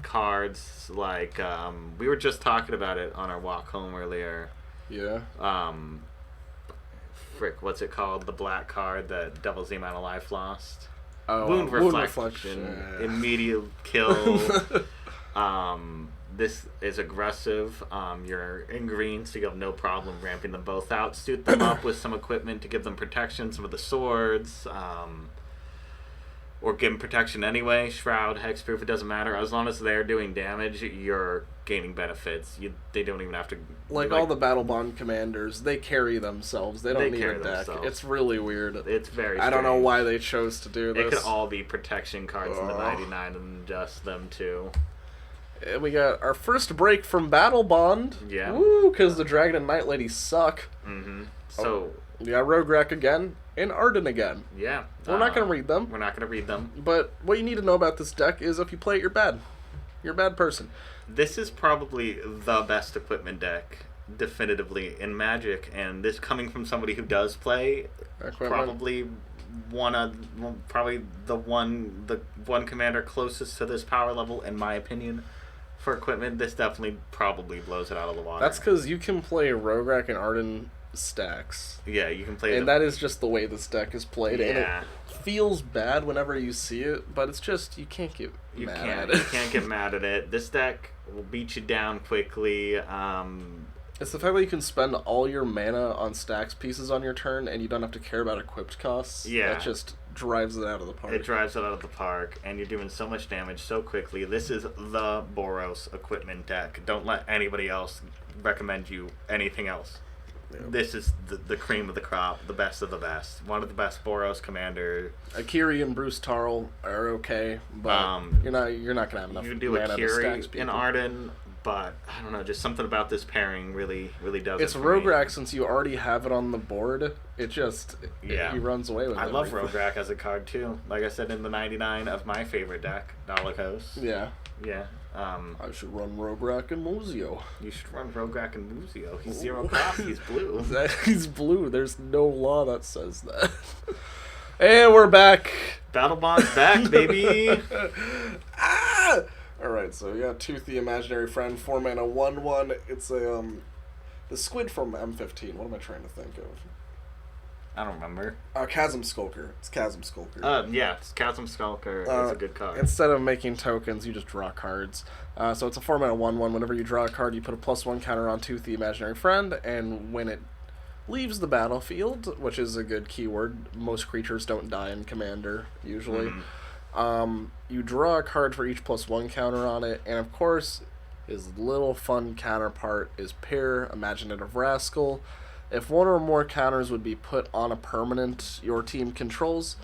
cards like we were just talking about it on our walk home earlier. Yeah. What's it called? The black card that doubles the amount of life lost. Oh, Wound Reflection. Yeah. Immediate kill. This is aggressive. You're in green, so you have no problem ramping them both out. Suit them up with some equipment to give them protection, some of the swords, or give them protection anyway. Shroud, Hexproof, it doesn't matter. As long as they're doing damage, you're gaining benefits. They don't even have to... Like all the Battle Bond commanders, they carry themselves. They don't need a deck. Themselves. It's really weird. It's very strange. I don't know why they chose to do this. It could all be protection cards in the 99 and just them two. And we got our first break from Battle Bond. Yeah. Woo, because the Dragon and Night Ladies suck. Mm-hmm. So... we got Roguerack again, and Arden again. Yeah. We're not going to read them. We're not going to read them. But what you need to know about this deck is if you play it, you're bad. You're a bad person. This is probably the best equipment deck, definitively, in Magic, and this coming from somebody who does play, probably the one commander closest to this power level, in my opinion. For equipment, this definitely probably blows it out of the water. That's because you can play Roguerack and Arden stacks. Yeah, you can play and that is just the way this deck is played. Yeah. And it feels bad whenever you see it, but it's just, you can't get mad at it. You can't get mad at it. This deck will beat you down quickly. It's the fact that you can spend all your mana on stacks pieces on your turn, and you don't have to care about equipped costs. Yeah. That just drives it out of the park. It drives it out of the park, and you're doing so much damage so quickly. This is the Boros equipment deck. Don't let anybody else recommend you anything else. Yeah. This is the cream of the crop, the best of the best. One of the best Boros commander. Akiri and Bruce Tarl are okay, but you're not gonna have enough. You can do Akiri in Arden, but I don't know, just something about this pairing really does. It's Roguerack, since you already have it on the board. It just he runs away with it. I love Roguerack as a card too. Like I said, in the 99 of my favorite deck, Dolichos. Yeah. Yeah. I should run Roguerack and Muzio. You should run Roguerack and Muzio. He's 0 cost. He's blue. He's blue. There's no law that says that. And we're back. Battle Bond's back, baby. Alright, so we got Tooth the Imaginary Friend, 4 mana, 1/1. It's a the squid from M15. What am I trying to think of? I don't remember. Chasm Skulker. It's Chasm Skulker. Yeah, Chasm Skulker is a good card. Instead of making tokens, you just draw cards. So it's a 4 mana 1/1. Whenever you draw a card, you put a +1 counter on Tooth the Imaginary Friend, and when it leaves the battlefield, which is a good keyword, most creatures don't die in Commander, usually. You draw a card for each +1 counter on it, and of course, his little fun counterpart is Pair, Imaginative Rascal. If one or more counters would be put on a permanent your team controls,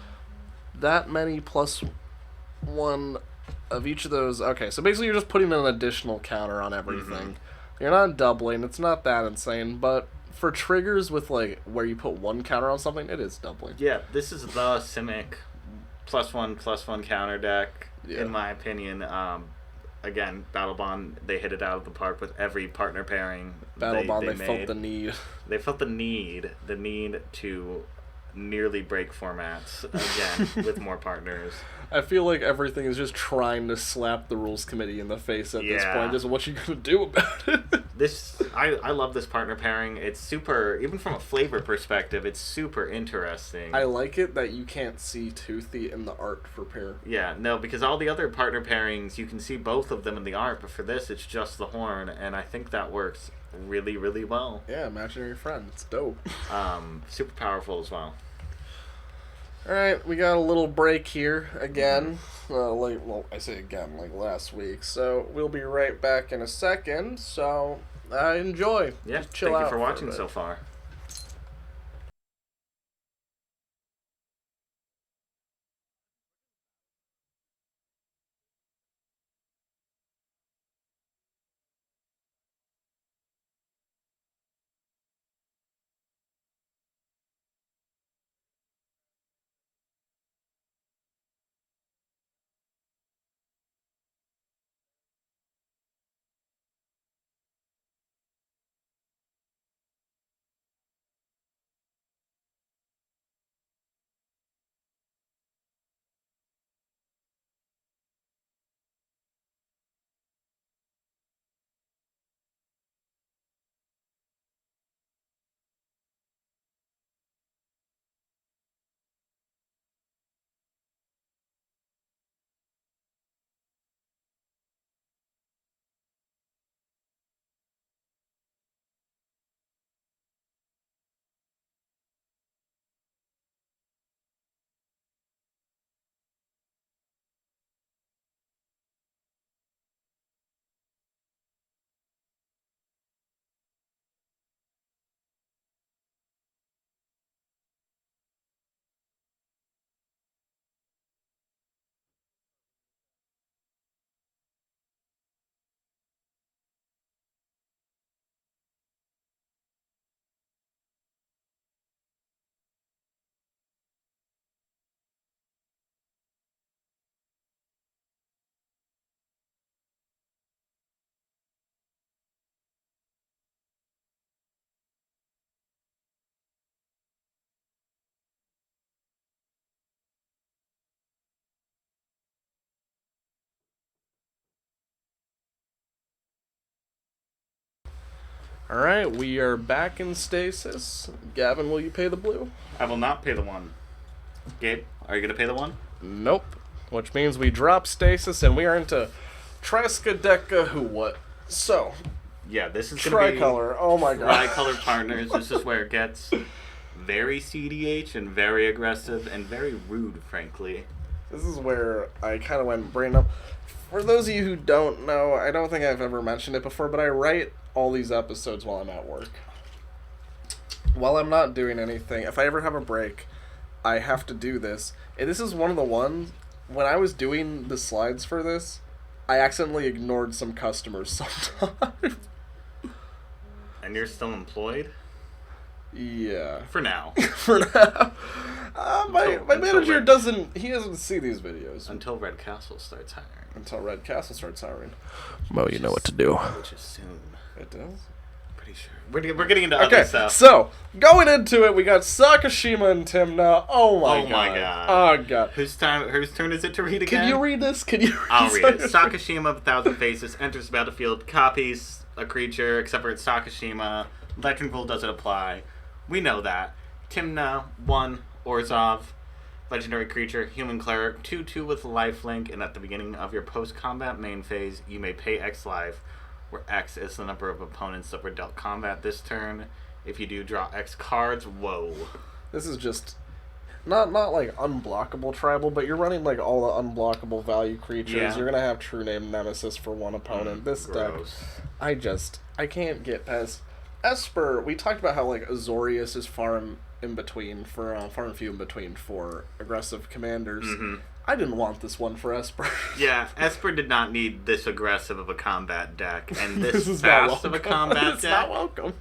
that many +1 of each of those... Okay, so basically you're just putting an additional counter on everything. You're not doubling, it's not that insane, but for triggers with, like, where you put one counter on something, it is doubling. Yeah, this is the Simic +1/+1 counter deck, in my opinion. again, Battle Bond, they hit it out of the park with every partner pairing. Battle Bond, they felt the need. They felt the need to nearly break formats again with more partners. I feel like everything is just trying to slap the rules committee in the face at this point. Just what you gonna do about it? I love this partner pairing. It's super, even from a flavor perspective, it's super interesting. I like it that you can't see Toothy in the art for pair. Yeah, no, because all the other partner pairings, you can see both of them in the art, but for this, it's just the horn, and I think that works really, really well. Yeah, imaginary friend. It's dope. Super powerful as well. Alright, we got a little break here again. I say again, like last week. So we'll be right back in a second. So enjoy. Yeah, just chill thank out you for watching so far. Alright, we are back in stasis. Gavin, will you pay the blue? I will not pay the one. Gabe, are you going to pay the one? Nope. Which means we drop stasis and we are into Triskaideka Who What. So, yeah, this is going to be tricolor. Oh my god. Tri-colored partners. This is where it gets very CDH and very aggressive and very rude, frankly. This is where I kind of went brain up. For those of you who don't know, I don't think I've ever mentioned it before, but I write all these episodes while I'm at work. While I'm not doing anything, if I ever have a break, I have to do this. And this is one of the ones, when I was doing the slides for this, I accidentally ignored some customers sometimes. And you're still employed? Yeah. For now. For now. My manager doesn't see these videos. Until Red Castle starts hiring. Until Red Castle starts hiring. Mo, you know what to do. Which is soon. It does? Pretty sure. We're getting into other stuff. So, going into it, we got Sakashima and Timna. Oh my god. Oh god. Whose turn is it to read again? Can you read this? I'll read it. Sakashima of 1,000 Faces enters the battlefield, copies a creature, except for it's Sakashima. Legend rule doesn't apply. We know that. Timna, 1, Orzhov. Legendary creature, human cleric, 2/2 with lifelink, and at the beginning of your post-combat main phase, you may pay X life, where X is the number of opponents that were dealt combat this turn. If you do, draw X cards. Whoa. This is just not like unblockable tribal, but you're running like all the unblockable value creatures. Yeah. You're gonna have True Name Nemesis for one opponent. This gross. deck, I can't get past Esper. We talked about how like Azorius is far and few in between for aggressive commanders. Mm-hmm. I didn't want this one for Esper. Yeah, Esper did not need this aggressive of a combat deck, and this fast of a combat deck. It's not welcome.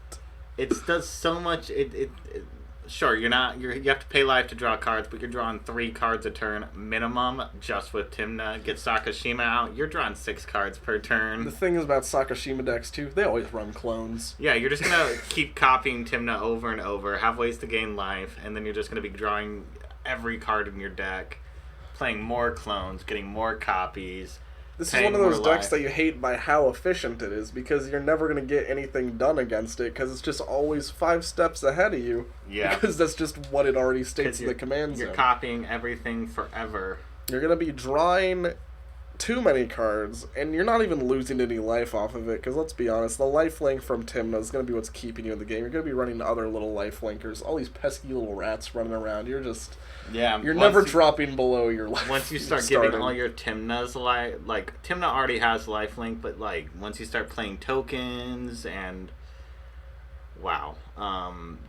It does so much. Sure, you have to pay life to draw cards, but you're drawing 3 cards a turn minimum. Just with Timna, get Sakashima out, you're drawing 6 cards per turn. The thing is about Sakashima decks too, they always run clones. Yeah, you're just gonna keep copying Timna over and over, have ways to gain life, and then you're just gonna be drawing every card in your deck, playing more clones, getting more copies. This is one of those decks that you hate by how efficient it is, because you're never going to get anything done against it, because it's just always 5 steps ahead of you. Yeah. Because that's just what it already states in the command zone. You're copying everything forever. You're going to be drawing too many cards, and you're not even losing any life off of it, because let's be honest, the lifelink from Timna is going to be what's keeping you in the game. You're going to be running other little lifelinkers, all these pesky little rats running around. You're just... Yeah, you're never dropping below your life. Once you start giving all your Timnas like Timna already has lifelink, but like once you start playing tokens and wow,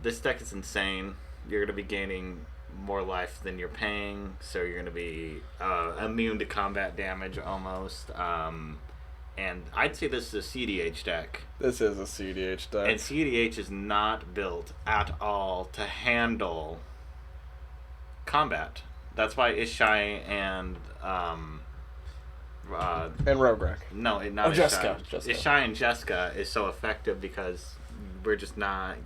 this deck is insane. You're gonna be gaining more life than you're paying, so you're gonna be immune to combat damage almost. And I'd say this is a CDH deck. This is a CDH deck, and CDH is not built at all to handle combat. That's why Ishai and Rograk. No, not Ishai. Jessica. Ishai and Jessica is so effective because you're just not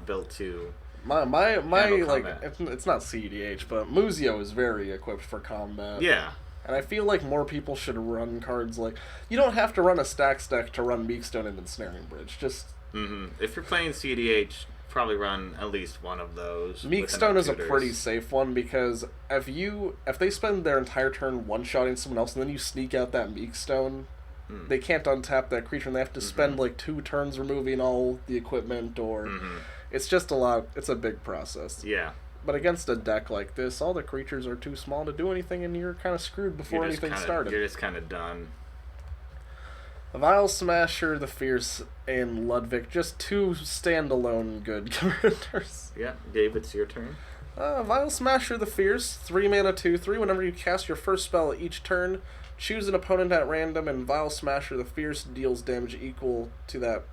built to my handle like combat. It's not CDH, but Muzio is very equipped for combat. Yeah. And I feel like more people should run cards like... You don't have to run a Stacks deck to run Meekstone and Ensnaring Bridge. Just... If you're playing CDH, probably run at least one of those. Meekstone is a pretty safe one, because if they spend their entire turn one-shotting someone else and then you sneak out that Meekstone, they can't untap that creature and they have to spend like 2 turns removing all the equipment, or... It's just a lot... It's a big process. Yeah. But against a deck like this, all the creatures are too small to do anything, and you're kind of screwed before anything started. You're just kind of done. Vile Smasher, the Fierce, and Ludwig, just 2 standalone good commanders. Yeah, Gabe, it's your turn. Vile Smasher, the Fierce, 3 mana, 2/3. Whenever you cast your first spell each turn, choose an opponent at random, and Vile Smasher, the Fierce, deals damage equal to that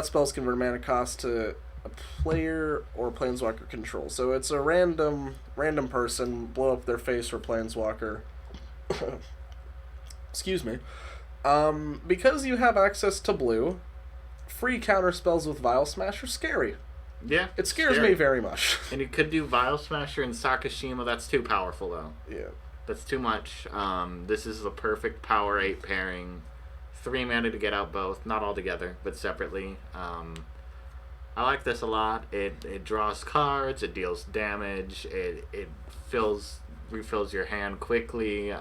spell's converted mana cost to a player or planeswalker control. So it's a random person, blow up their face for planeswalker. Excuse me. Because you have access to blue, free counter spells with Vile Smasher scary. Yeah. It scares me very much. And you could do Vile Smasher and Sakashima. That's too powerful, though. Yeah. That's too much. This is the perfect Power 8 pairing. 3 mana to get out both. Not all together, but separately. I like this a lot. It draws cards. It deals damage. It refills your hand quickly.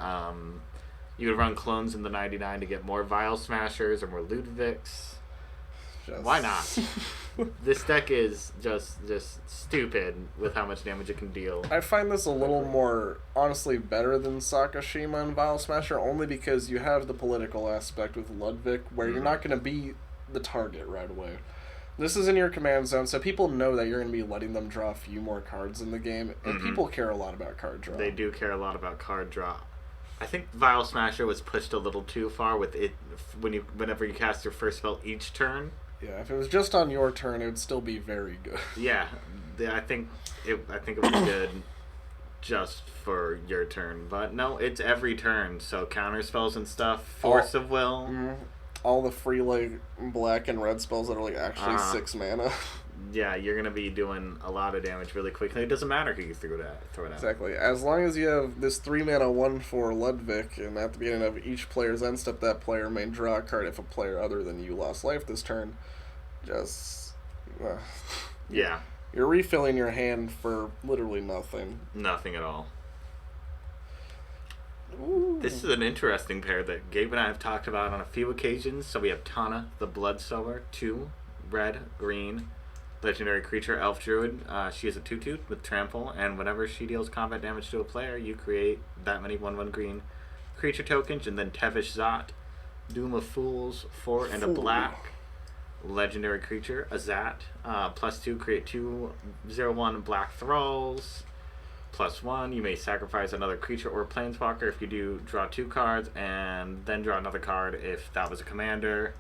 You would run clones in the 99 to get more Vile Smashers or more Ludvigs. Why not? This deck is just stupid with how much damage it can deal. I find this a little more, honestly, better than Sakashima and Vile Smasher, only because you have the political aspect with Ludwig, where you're not going to be the target right away. This is in your command zone, so people know that you're going to be letting them draw a few more cards in the game, and people care a lot about card draw. They do care a lot about card draw. I think Vile Smasher was pushed a little too far with it whenever you cast your first spell each turn. Yeah, if it was just on your turn, it would still be very good. Yeah, I think it was good just for your turn, but no, it's every turn. So counter spells and stuff, Force of Will, all the free like black and red spells that are like actually 6 mana. Yeah, you're gonna be doing a lot of damage really quickly. It doesn't matter who you throw it at. Exactly. As long as you have this 3 mana 1/4 Ludwig, and at the beginning of each player's end step, that player may draw a card if a player other than you lost life this turn. Just yeah. You're refilling your hand for literally nothing. Nothing at all. Ooh. This is an interesting pair that Gabe and I have talked about on a few occasions. So we have Tana, the Bloodsower, 2 red, green, legendary creature, elf druid. She is a 2/2 with trample, and whenever she deals combat damage to a player, you create that many 1/1 green creature tokens, and then Tevish Zot, Doom of Fools, 4 and a black. Legendary creature, a Zat, +2, create 2 0/1 black thralls. +1, you may sacrifice another creature or planeswalker. If you do, draw 2 cards and then draw another card if that was a commander.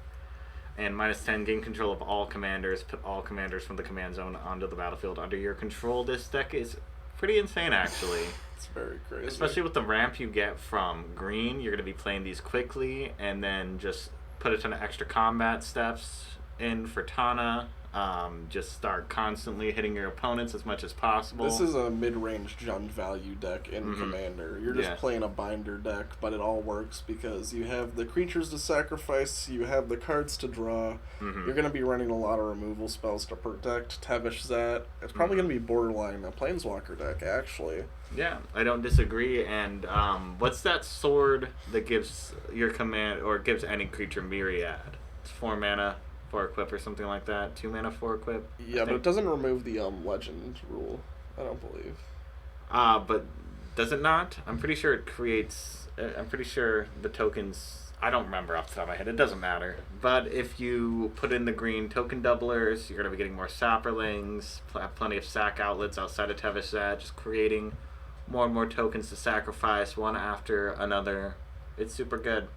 And -10, gain control of all commanders. Put all commanders from the command zone onto the battlefield under your control. This deck is pretty insane, actually. It's very crazy. Especially with the ramp you get from green. You're going to be playing these quickly, and then just put a ton of extra combat steps in for Tana. Just start constantly hitting your opponents as much as possible. This is a mid-range Jund value deck in Commander. You're just playing a binder deck, but it all works because you have the creatures to sacrifice, you have the cards to draw. You're going to be running a lot of removal spells to protect Tevish that. It's probably going to be borderline a Planeswalker deck, actually. Yeah, I don't disagree. And what's that sword that gives your command, or gives any creature Myriad? It's 4 mana. 4 equip or something like that. 2 mana 4 equip. Yeah, but it doesn't remove the legend rule. I don't believe. But does it not? I'm pretty sure it creates. I'm pretty sure the tokens. I don't remember off the top of my head. It doesn't matter. But if you put in the green token doublers, you're gonna be getting more sapperlings. Have plenty of sack outlets outside of Tevish, just creating more and more tokens to sacrifice one after another. It's super good.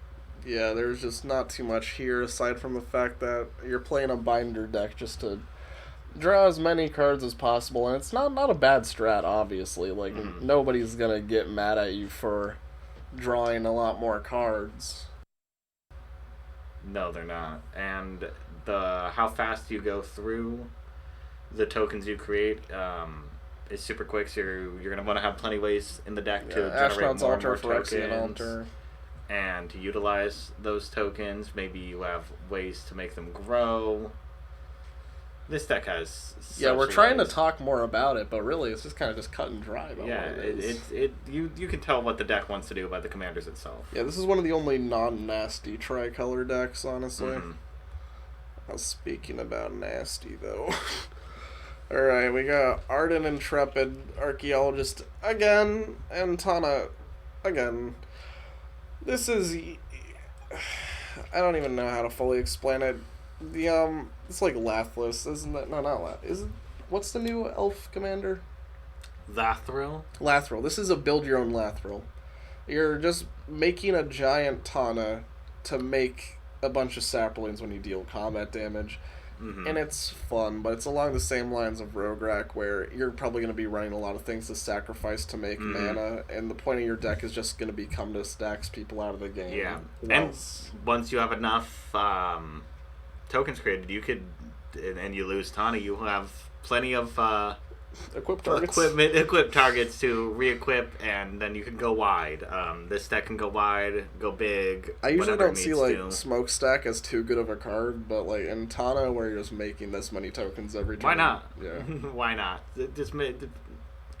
Yeah, there's just not too much here aside from the fact that you're playing a binder deck just to draw as many cards as possible, and it's not a bad strat, obviously. Like, nobody's gonna get mad at you for drawing a lot more cards. No, they're not. And how fast you go through the tokens you create is super quick, so you're gonna want to have plenty of ways in the deck to generate more and more tokens. And to utilize those tokens, maybe you have ways to make them grow. This deck has we're trying to talk more about it, but really it's just kind of just cut and dry about what it is. You can tell what the deck wants to do by the commanders itself. Yeah, this is one of the only non-nasty tricolor decks, honestly. Speaking about nasty, though. Alright, we got Ardent Intrepid Archaeologist again, and Tana again. This is... I don't even know how to fully explain it. It's like Lathless, isn't it? No, not Lath. Is it? What's the new elf commander? Lathril. This is a build your own Lathril. You're just making a giant Tana to make a bunch of saplings when you deal combat damage. And it's fun, but it's along the same lines of Rograk, where you're probably going to be running a lot of things to sacrifice to make mana, and the point of your deck is just going to become to stacks people out of the game. Yeah, and once you have enough tokens created, you could, and you lose Tana, you have plenty of equip targets to re-equip, and then you can go wide. This deck can go wide, go big. I usually don't see Smokestack as too good of a card, but like in Tana, where you're just making this many tokens every turn. Why not? Yeah. Why not?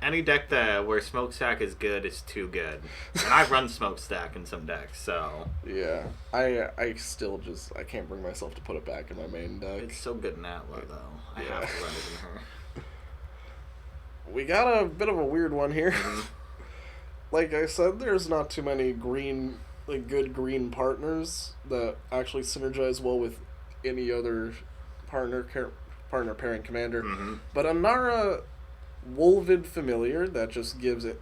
Any deck where Smokestack is good is too good, and I run Smokestack in some decks, so yeah. I still I can't bring myself to put it back in my main deck. It's so good in Atla though. I have to run it in her. We got a bit of a weird one here. Like I said, there's not too many good green partners that actually synergize well with any other partner pairing commander. But Anara Wolvid Familiar, that just gives it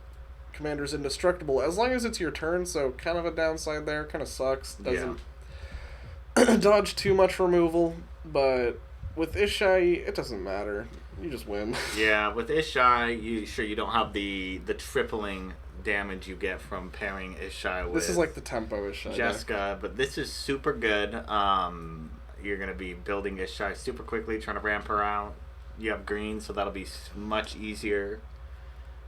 commanders indestructible as long as it's your turn, so kind of a downside there. Kind of sucks. Doesn't dodge too much removal, but with Ishai, it doesn't matter. You just win. Yeah, with Ishai, you don't have the tripling damage you get from pairing Ishai with... This is like the tempo Ishai. Jessica, but this is super good. You're going to be building Ishai super quickly, trying to ramp her out. You have green, so that'll be much easier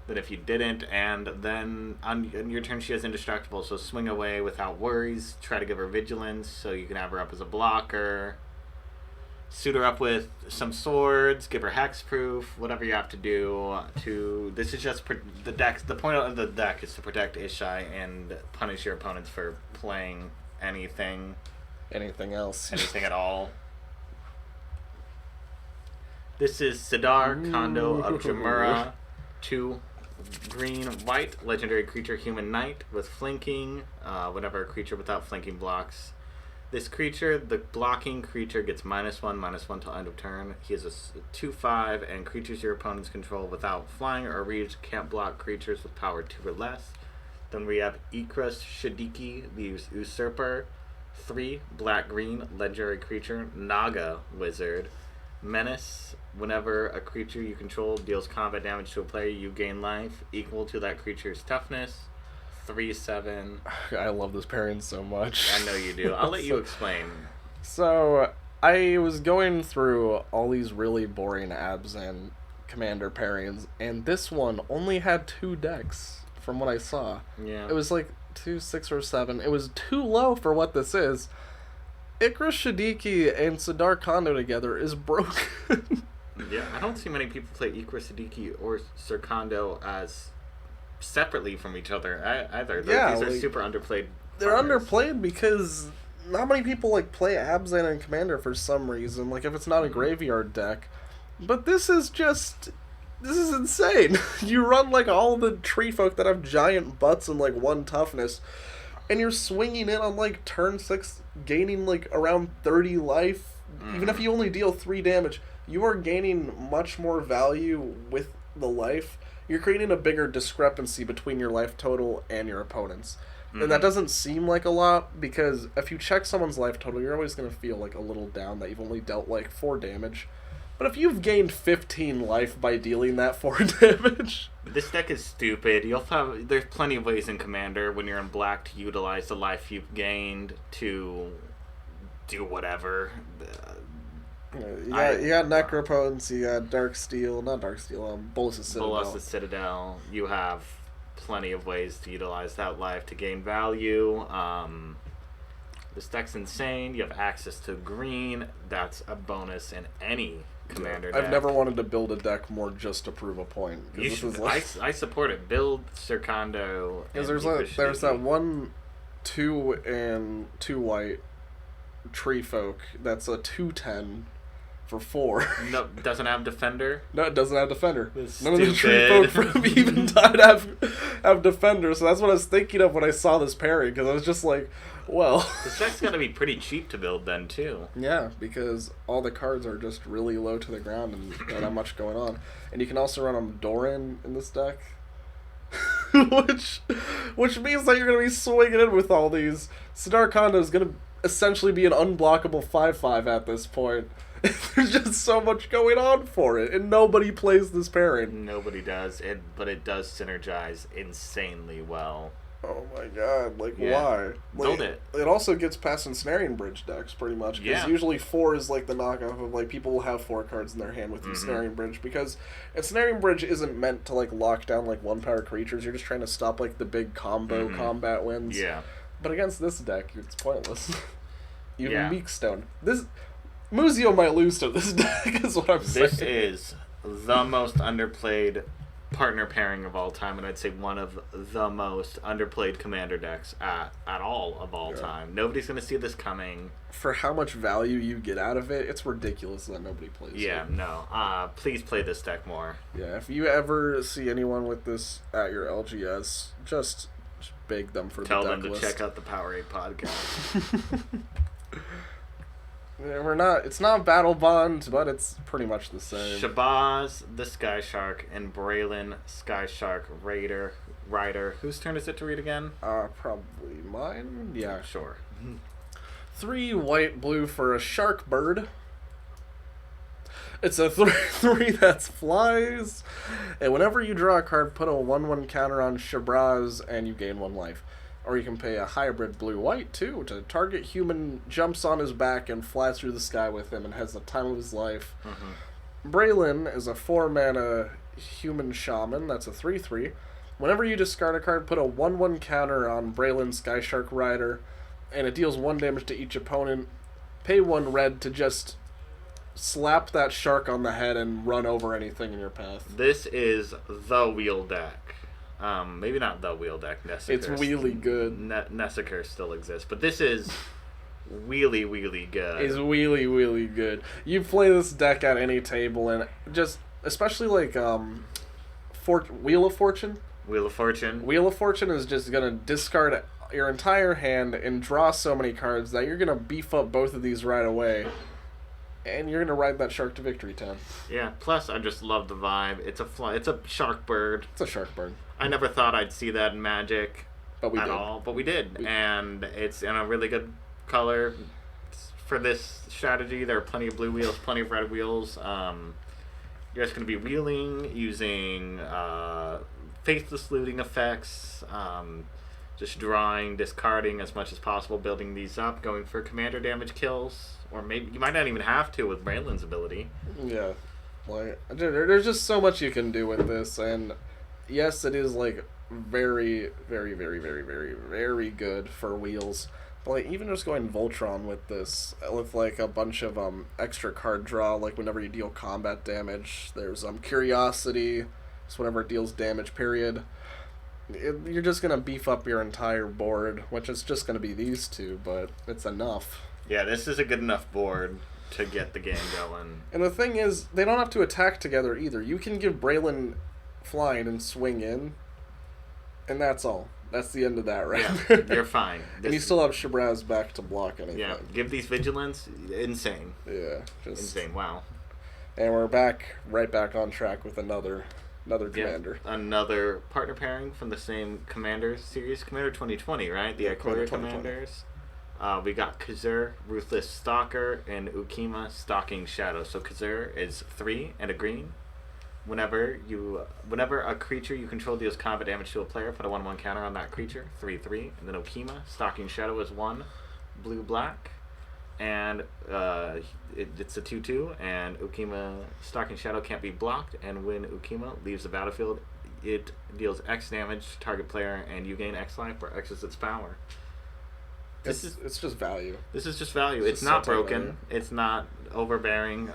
than if you didn't. And then on your turn, she has indestructible, so swing away without worries. Try to give her vigilance, so you can have her up as a blocker. Suit her up with some swords, give her hexproof, whatever you have to do. This is just the deck. The point of the deck is to protect Ishai and punish your opponents for playing anything else, anything at all. This is Sidar, Kondo of Jamura, 2 green, white, legendary creature, human knight with flanking. Whenever a creature without flanking blocks this creature, the blocking creature gets -1/-1 till end of turn. He has a 2/5, and creatures your opponents control without flying or reach can't block creatures with power 2 or less. Then we have Ikras Shadiki, the Usurper, 3 black-green legendary creature, Naga Wizard. Menace. Whenever a creature you control deals combat damage to a player, you gain life equal to that creature's toughness. 3/7. I love this pairing so much. I know you do. I'll let you explain. So, I was going through all these really boring abs and commander pairings, and this one only had 2 decks from what I saw. Yeah. It was like 2, 6, or 7. It was too low for what this is. Ikra Shadiki and Sidar Kondo together is broken. Yeah, I don't see many people play Ikra Siddiqui or Sir Kondo as separately from each other either. These are super underplayed. They're partners. underplayed because not many people like play Abzan and Commander for some reason. Like if it's not a graveyard deck, but this is insane. You run like all the tree folk that have giant butts and like 1 toughness, and you're swinging in on like turn 6, gaining like around 30 life. Even if you only deal 3 damage, you are gaining much more value with the life. You're creating a bigger discrepancy between your life total and your opponent's. And that doesn't seem like a lot, because if you check someone's life total, you're always going to feel like a little down that you've only dealt like 4 damage. But if you've gained 15 life by dealing that 4 damage... This deck is stupid. There's plenty of ways in Commander when you're in black to utilize the life you've gained to do whatever. You got Necropotence, you got Bolas's Citadel. Bolas's Citadel. You have plenty of ways to utilize that life to gain value. This deck's insane. You have access to green. That's a bonus in any Commander deck. I've never wanted to build a deck more just to prove a point. You should, I support it. Build Sir Kondo. Because there's that 1, 2, and 2 white tree folk that's a 2/10 for 4. No, doesn't have Defender? No, it doesn't have Defender. That's None of the tree folk from Eventide have Defender, so that's what I was thinking of when I saw this pairing, because I was just like, well... This deck's gotta be pretty cheap to build then, too. Yeah, because all the cards are just really low to the ground and not much going on. And you can also run Doran in this deck. which means that you're going to be swinging in with all these. Sidar Kondo is going to essentially be an unblockable 5/5 at this point. There's just so much going on for it, and nobody plays this pairing. Nobody does, but it does synergize insanely well. Oh my god, why? Build it. It also gets past Ensnaring Bridge decks, pretty much, because usually 4 is like the knockoff of, people will have 4 cards in their hand with Ensnaring Bridge, because Ensnaring Bridge isn't meant to, lock down, 1-power creatures. You're just trying to stop, the big combo combat wins. Yeah. But against this deck, it's pointless. Even Meekstone. Muzio might lose to this deck, is what I'm saying. This is the most underplayed partner pairing of all time, and I'd say one of the most underplayed Commander decks at all time. Nobody's going to see this coming. For how much value you get out of it, it's ridiculous that nobody plays it. Yeah, no. Please play this deck more. Yeah, if you ever see anyone with this at your LGS, just beg them for Tell the deck them to list. check out the Power8 podcast. It's not Battle Bond, but it's pretty much the same. Shabazz, the Sky Shark, and Braylon, Sky Shark Rider. Whose turn is it to read again? Probably mine? Yeah. Sure. 3 white blue for a shark bird. It's a 3/3 that flies. And whenever you draw a card, put a 1/1 counter on Shabazz and you gain 1 life. Or you can pay a hybrid blue-white, too, to target human, jumps on his back and flies through the sky with him and has the time of his life. Braylon is a 4-mana human shaman. That's a 3/3. Whenever you discard a card, put a 1/1 counter on Braylon Sky Shark Rider, and it deals 1 damage to each opponent. Pay 1 red to just slap that shark on the head and run over anything in your path. This is the wheel deck. Maybe not the wheel deck. Nessiker. It's really good. Nessiker still exists, but this is really good. It's really good. You play this deck at any table, and just especially Wheel of Fortune. Wheel of Fortune. Wheel of Fortune is just gonna discard your entire hand and draw so many cards that you're gonna beef up both of these right away. And you're gonna ride that shark to victory town. Yeah. Plus, I just love the vibe. It's a shark bird. It's a shark bird. I never thought I'd see that in Magic, but we all. But we did, and it's in a really good color. For this strategy, there are plenty of blue wheels, plenty of red wheels. You're just going to be wheeling, using faithless looting effects, just drawing, discarding as much as possible, building these up, going for commander damage kills, or maybe you might not even have to with Braylon's ability. Yeah. Like, there's just so much you can do with this, and yes, it is, like, very, very, very, very, very, very good for wheels. But, like, even just going Voltron with this, with, like, a bunch of extra card draw, like, whenever you deal combat damage, there's Curiosity, so whenever it deals damage, period. You're just going to beef up your entire board, which is just going to be these two, but it's enough. Yeah, this is a good enough board to get the game going. And the thing is, they don't have to attack together either. You can give Braylon flying and swing in, and that's all. That's the end of that, right? Yeah, you're fine. And you still have Shabraz back to block anything. Yeah, give these Vigilance, insane. Yeah, just insane, wow. And we're right back on track with another commander. Another partner pairing from the same Commander series, Commander 2020, right? The Ikoria Commanders. We got Kazur, Ruthless Stalker, and Ukima, Stalking Shadow. So Kazur is 3 and a green. Whenever a creature you control deals combat damage to a player, put a 1/1 counter on that creature. 3/3. And then Ukima, Stalking Shadow is 1, blue-black. And it's a 2/2. And Ukima, Stalking Shadow can't be blocked. And when Ukima leaves the battlefield, it deals X damage to target player, and you gain X life, where X is its power. It's just value. This is just value. It's not broken. Value. It's not overbearing.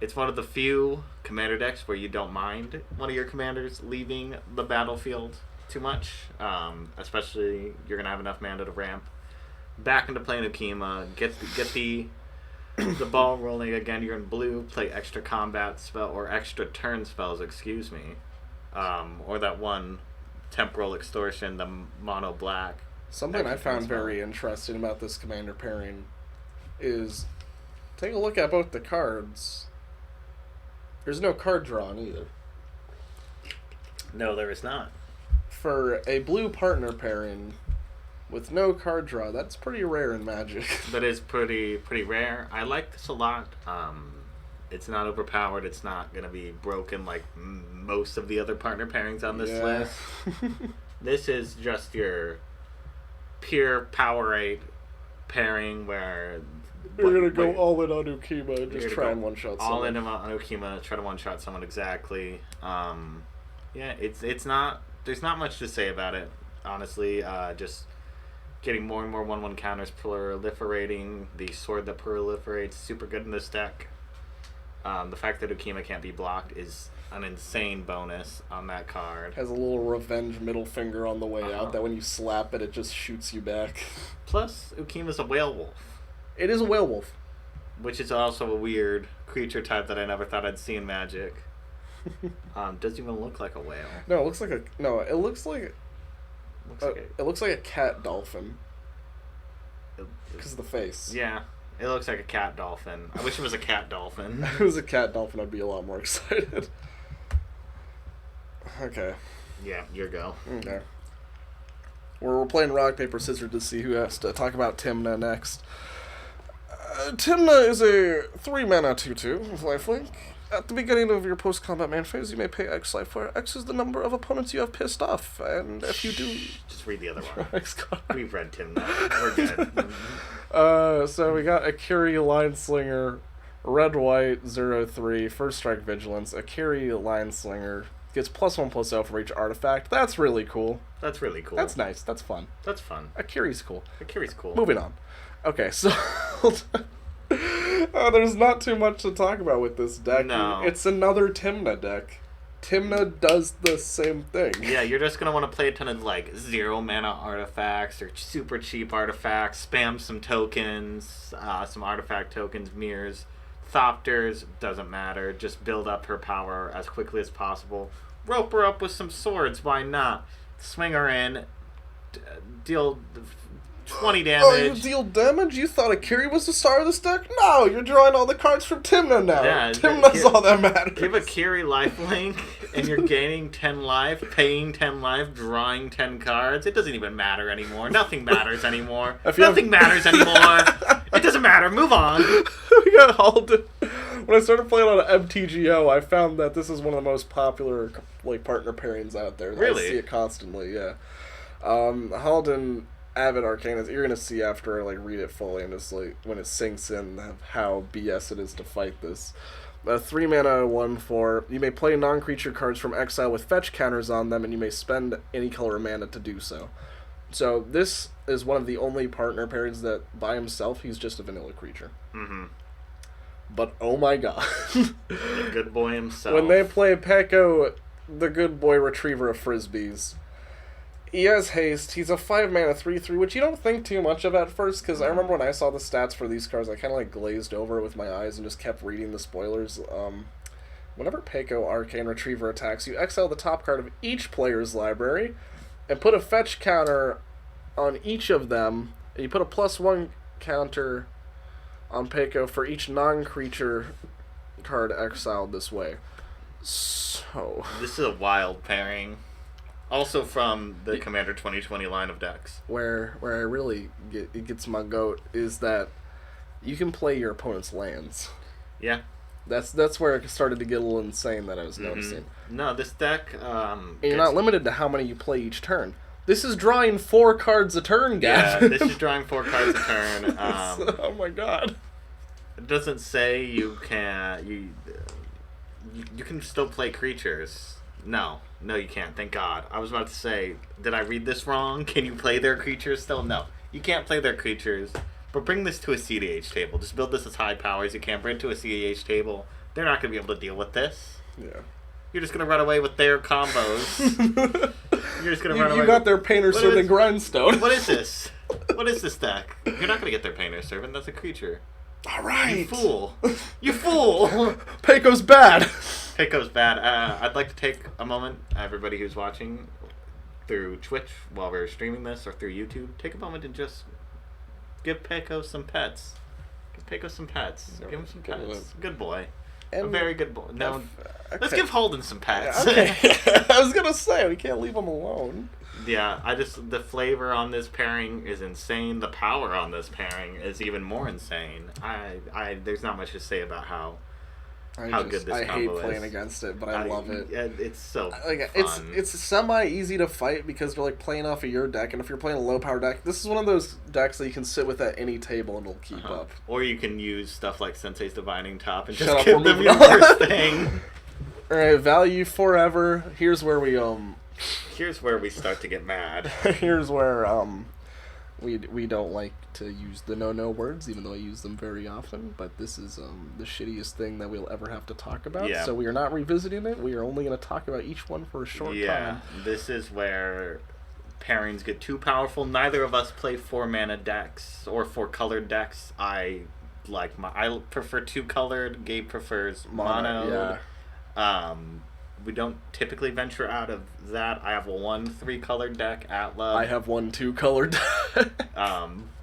It's one of the few commander decks where you don't mind one of your commanders leaving the battlefield too much. Especially you're gonna have enough mana to ramp back into playing Ukima. Get the ball rolling again. You're in blue. Play extra combat spell or extra turn spells. Excuse me. Or that one temporal extortion. The mono black. Something I found very interesting about this commander pairing is take a look at both the cards. There's no card drawn either. No, there is not. For a blue partner pairing with no card draw, that's pretty rare in Magic. That is pretty rare. I like this a lot. It's not overpowered. It's not going to be broken like most of the other partner pairings on this list. This is just your pure Power 8 pairing where you're going to go all in on Ukima and just try and one-shot someone. All in on Ukima, try to one-shot someone, exactly. It's not... There's not much to say about it, honestly. Just getting more and more 1/1 counters, proliferating. The sword that proliferates, super good in this deck. The fact that Ukima can't be blocked is an insane bonus on that card. Has a little revenge middle finger on the way out that when you slap it, it just shoots you back. Plus, Ukima's a whale wolf. It is a whale wolf. Which is also a weird creature type that I never thought I'd see in Magic. Doesn't even look like a whale. No, it looks like a... No, it looks like... It looks like a cat dolphin. Because of the face. Yeah. It looks like a cat dolphin. I wish it was a cat dolphin. If it was a cat dolphin, I'd be a lot more excited. Okay. Yeah, your go. Okay. We're playing rock, paper, scissors to see who has to talk about Tymna next. Tymna is a 3-mana 2/2 with lifelink. At the beginning of your post-combat man phase, you may pay X life, where X is the number of opponents you have pissed off. And if you do... Just read the other one. X card. We've read Tymna. We're good. So we got Akiri Lineslinger, red-white, 0/3, first strike vigilance. Akiri Lineslinger gets +1/+0 for each artifact. That's really cool. That's really cool. That's nice. That's fun. That's fun. Akiri's cool. Akiri's cool. Moving on. Okay, so... there's not too much to talk about with this deck. No. It's another Tymna deck. Tymna does the same thing. Yeah, you're just going to want to play a ton of, 0-mana artifacts or super cheap artifacts, spam some tokens, some artifact tokens, mirrors, Thopters, doesn't matter. Just build up her power as quickly as possible. Rope her up with some swords, why not? Swing her in, deal 20 Oh, damage. you deal damage? You thought Akiri was the star of this deck? No, you're drawing all the cards from Timna now. Yeah, Timna's all that matters. Give Akiri lifelink, and you're gaining 10 life, paying 10 life, drawing 10 cards. It doesn't even matter anymore. Nothing matters anymore. Nothing matters anymore. It doesn't matter. Move on. We got Halden. When I started playing on MTGO, I found that this is one of the most popular partner pairings out there. Really? I see it constantly, yeah. Halden Avid Arcanist, you're gonna see after I read it fully and just when it sinks in how BS it is to fight this. 3 mana, 1/4. You may play non-creature cards from exile with fetch counters on them, and you may spend any color of mana to do so. So this is one of the only partner pairings that by himself he's just a vanilla creature. Mm-hmm. But oh my god. The good boy himself. When they play Peko, the good boy retriever of frisbees, he has haste. He's a 5 mana 3/3, which you don't think too much of at first, because I remember when I saw the stats for these cards, I kind of glazed over it with my eyes and just kept reading the spoilers. Whenever Peko Arcane Retriever attacks, you exile the top card of each player's library and put a fetch counter on each of them. And you put a +1 counter on Peko for each non-creature card exiled this way. So this is a wild pairing. Also from the Commander 2020 line of decks. Where I really it gets my goat is that you can play your opponent's lands. Yeah. That's where it started to get a little insane that I was noticing. No, this deck... and you're not limited to how many you play each turn. This is drawing 4 cards a turn, guys. Yeah, this is drawing 4 cards a turn. Oh my god. It doesn't say you can... You can still play creatures. No, you can't. Thank God. I was about to say, did I read this wrong? Can you play their creatures still? No, you can't play their creatures. But bring this to a CDH table. Just build this as high power as you can. Bring it to a CDH table. They're not going to be able to deal with this. Yeah. You're just going to run away with their combos. You're just going to run away. You got their Painter Servant Grindstone. What is this? What is this deck? You're not going to get their Painter Servant. That's a creature. All right. You fool. You fool. Peko's bad. Peko's bad. I'd like to take a moment, everybody who's watching through Twitch while we're streaming this or through YouTube, take a moment and just give Peko some pets. Give Peko some pets. Give him some pets. Good boy. A very good boy. No, let's give Holden some pets. Okay. I was going to say, we can't leave him alone. Yeah, the flavor on this pairing is insane. The power on this pairing is even more insane. There's not much to say about how good this combo is. I hate playing against it, but I love it. It's so fun. It's semi-easy to fight because they're playing off of your deck, and if you're playing a low-power deck, this is one of those decks that you can sit with at any table and it'll keep up. Or you can use stuff like Sensei's Divining Top and Shut just up, give them your worst thing. Alright, value forever. Here's where we start to get mad. Here's where we don't like to use the no words, even though I use them very often. But this is the shittiest thing that we'll ever have to talk about. Yeah. So we are not revisiting it. We are only going to talk about each one for a short time. Yeah, this is where pairings get too powerful. Neither of us play 4 mana decks or 4 colored decks. I prefer 2 colored. Gabe prefers mono. Yeah. We don't typically venture out of that. I have a 1 3-colored deck, Atla. I have 1 2-colored deck.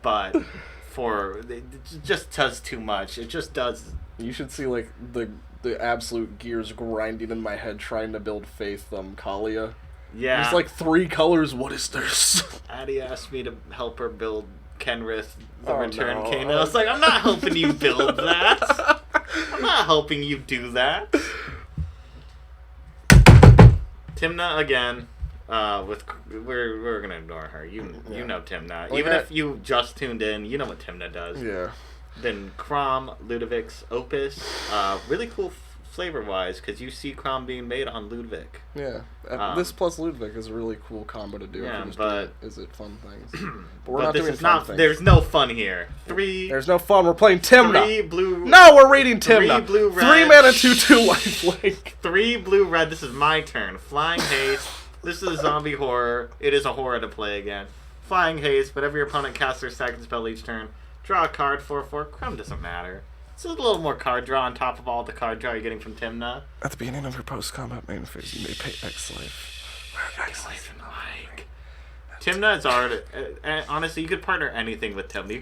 But it just does too much. It just does. You should see the absolute gears grinding in my head trying to build Faith Kalia. Yeah. There's 3 colors. What is this? Addie asked me to help her build Kenrith, the Return no. King. I was like, I'm not helping you build that. I'm not helping you do that. Timna again. We're gonna ignore her. You know Timna. Even if you just tuned in, you know what Timna does. Yeah. Then Crom, Ludovic's Opus, really cool flavor-wise because you see Crom being made on Ludovic. Yeah, this plus Ludovic is a really cool combo to do. Yeah, is it fun things? But we're not doing fun things. There's no fun here. There's no fun. We're playing Timna. 3 blue. No, we're reading Timna. 3 blue red. 3 mana 2/2 lifelink. 3 blue red. This is my turn. Flying Haste. This is a zombie horror. It is a horror to play again. Flying Haste. Whenever your opponent casts their second spell each turn, draw a card. 4/4. Crom doesn't matter. It's a little more card draw on top of all the card draw you're getting from Timna. At the beginning of your post-combat main phase, you may pay X life. X life and like. Timna is already... honestly, you could partner anything with Timna.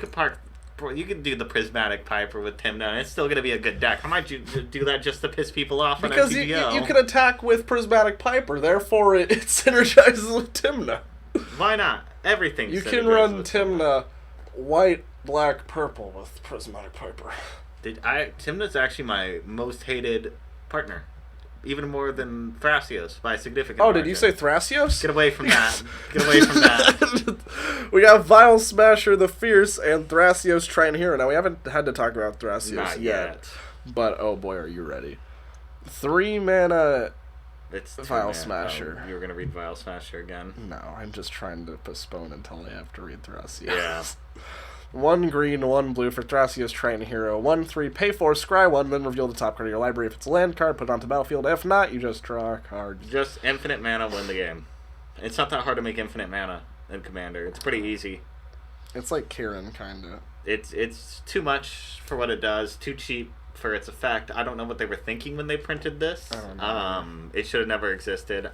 You could do the Prismatic Piper with Timna, and it's still going to be a good deck. How might you do that just to piss people off on because MTGO? you can attack with Prismatic Piper, therefore it synergizes with Timna. Why not? Everything. You can run Timna white, black, purple with Prismatic Piper. Timna's actually my most hated partner. Even more than Thrasios by a significant margin. Did you say Thrasios? Get away from that. Get away from that. We got Vile Smasher the Fierce and Thrasios Trine Hero. Now, we haven't had to talk about Thrasios Not yet. But, oh boy, are you ready. 3 mana It's Vile Smasher. You were going to read Vile Smasher again? No, I'm just trying to postpone until I have to read Thrasios. Yeah. 1 green, 1 blue for Thrasios Trine Hero. 1/3, pay 4, scry 1, then reveal the top card of your library. If it's a land card, put it onto the battlefield. If not, you just draw a card. Just infinite mana, win the game. It's not that hard to make infinite mana in Commander. It's pretty easy. It's like Kieran, kind of. It's too much for what it does, too cheap for its effect. I don't know what they were thinking when they printed this. I don't know. It should have never existed.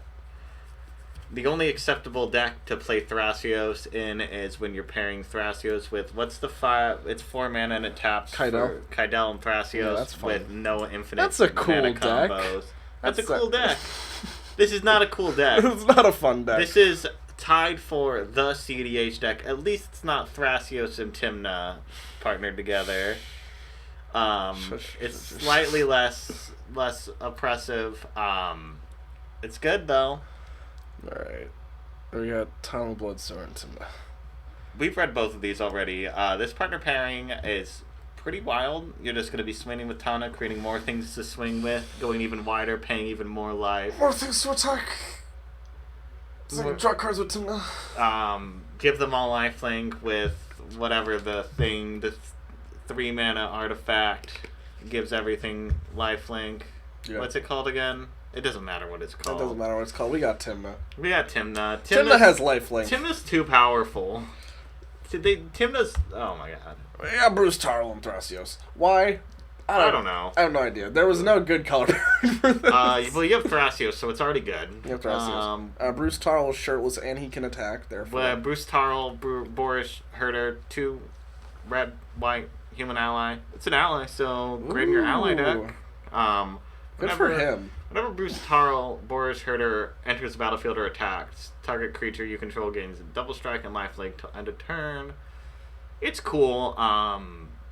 The only acceptable deck to play Thrasios in is when you're pairing Thrasios with, what's the 5? It's 4 mana and it taps Kydel. for Kydel and Thrasios Yeah, that's fun. with no infinite That's a cool mana deck. combos. That's a cool deck. This is not a cool deck. It's not a fun deck. This is tied for the CDH deck. At least it's not Thrasios and Timna partnered together. It's slightly less oppressive. It's good though. Alright. We got Tunnel Bloodstone and Timna. We've read both of these already. This partner pairing is pretty wild. You're just going to be swinging with Tana, creating more things to swing with, going even wider, paying even more life. More things to attack. So I can draw cards with Timna. Give them all lifelink with whatever the thing, the 3 mana artifact gives everything lifelink. Yeah. What's it called again? It doesn't matter what it's called. It doesn't matter what it's called. We got Timna. Timna has lifelink. Timna's too powerful. Timna's... Oh my god. We got Bruce Tarl and Thrasios. Why? I don't know. I have no idea. There was no good color for this. Well, you have Thrasios, so it's already good. You have Thrasios. Bruce Tarl is shirtless and he can attack, therefore. Bruce Tarl, Boris Herder, 2 red, white, human ally. It's an ally, so great in your ally deck. Good for him. Whenever Bruce Tarl, Boris Herder enters the battlefield or attacks, target creature you control gains a double strike and lifelink to end a turn. It's cool.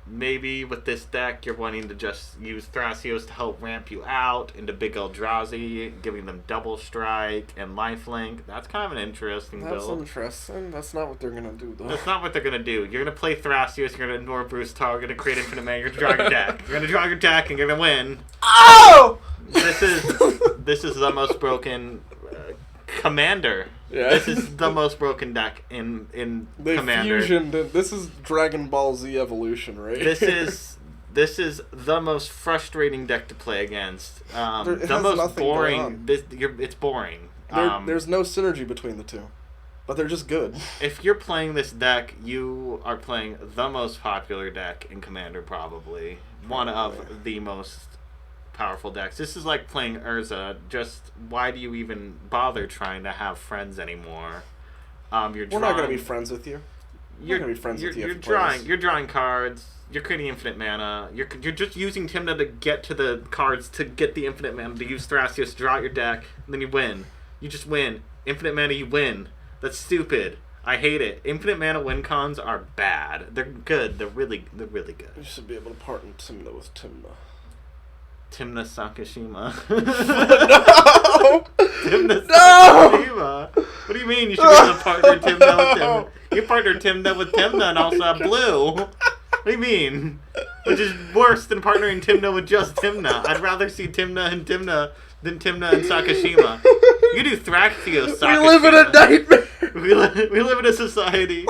Maybe with this deck, you're wanting to just use Thrasios to help ramp you out into Big Eldrazi, giving them double strike and lifelink. That's kind of an interesting build. That's interesting. That's not what they're going to do, though. That's not what they're going to do. You're going to play Thrasios, you're going to ignore Bruce Tarl, you're going to create infinite mana, you're going to draw your deck. You're going to draw your deck and you're going to win. Oh! This is the most broken Commander. Yeah. This is the most broken deck in Commander. This is Dragon Ball Z Evolution, right? This is the most frustrating deck to play against. The most boring. It's boring. There's no synergy between the two, but they're just good. If you're playing this deck, you are playing the most popular deck in Commander, probably one of the most powerful decks. This is like playing Urza. Just why do you even bother trying to have friends anymore? We're not going to be friends with you. You're going to be friends with you. You're drawing cards. You're creating infinite mana. You're just using Timna to get to the cards to get the infinite mana to use Thrasios to draw out your deck, and then you win. You just win. Infinite mana, you win. That's stupid. I hate it. Infinite mana win cons are bad. They're good. They're really good. You should be able to partner Timna with Timna. Timna Sakashima. No! Timna Sakashima. What do you mean you should be able to partner Timna with Timna? You partner Timna with Timna and also have blue. What do you mean? Which is worse than partnering Timna with just Timna. I'd rather see Timna and Timna than Timna and Sakashima. You do Thrasios Sakashima. We live in a nightmare. We live in a society.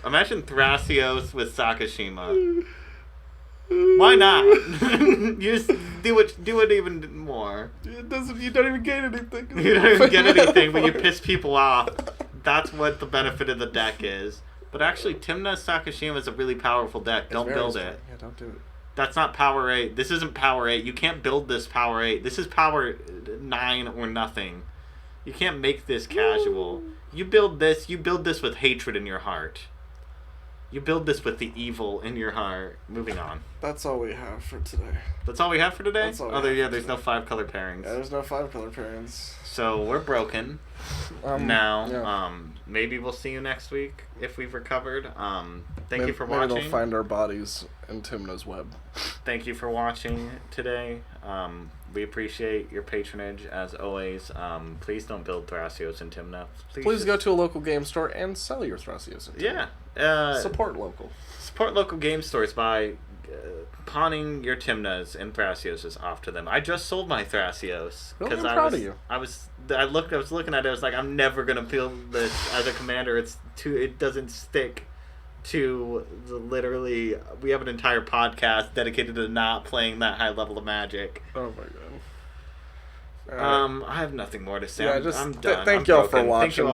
Imagine Thrasios with Sakashima. Why not? You just do it even more. It doesn't. You don't even gain anything. You don't even get anything, but you piss people off. That's what the benefit of the deck is. But actually, Timna Sakashima is a really powerful deck. Don't build it. Yeah, don't do it. That's not Power 8. This isn't Power 8. You can't build this Power 8. This is Power 9 or nothing. You can't make this casual. You build this with hatred in your heart. You build this with the evil in your heart. Moving on. That's all we have for today. That's all we have for today? That's all we have there's today. no 5-color pairings. Yeah, there's no 5-color pairings. So we're broken. Now, yeah. maybe we'll see you next week if we've recovered. Thank you for maybe watching. they'll find our bodies in Timna's web. Thank you for watching today. We appreciate your patronage as always. Please don't build Thrasios in Timna. Please go to a local game store and sell your Thrasios in Timna. Yeah. Support local. Support local game stores by pawning your Timnas and Thrasios off to them. I just sold my Thrasios Really? I'm proud of you. I was looking at it. I was like, I'm never gonna build this as a commander. It doesn't stick to literally. We have an entire podcast dedicated to not playing that high level of Magic. Oh my god. I have nothing more to say. Yeah, I'm done. Thank I'm y'all for broken. watching. Thank you all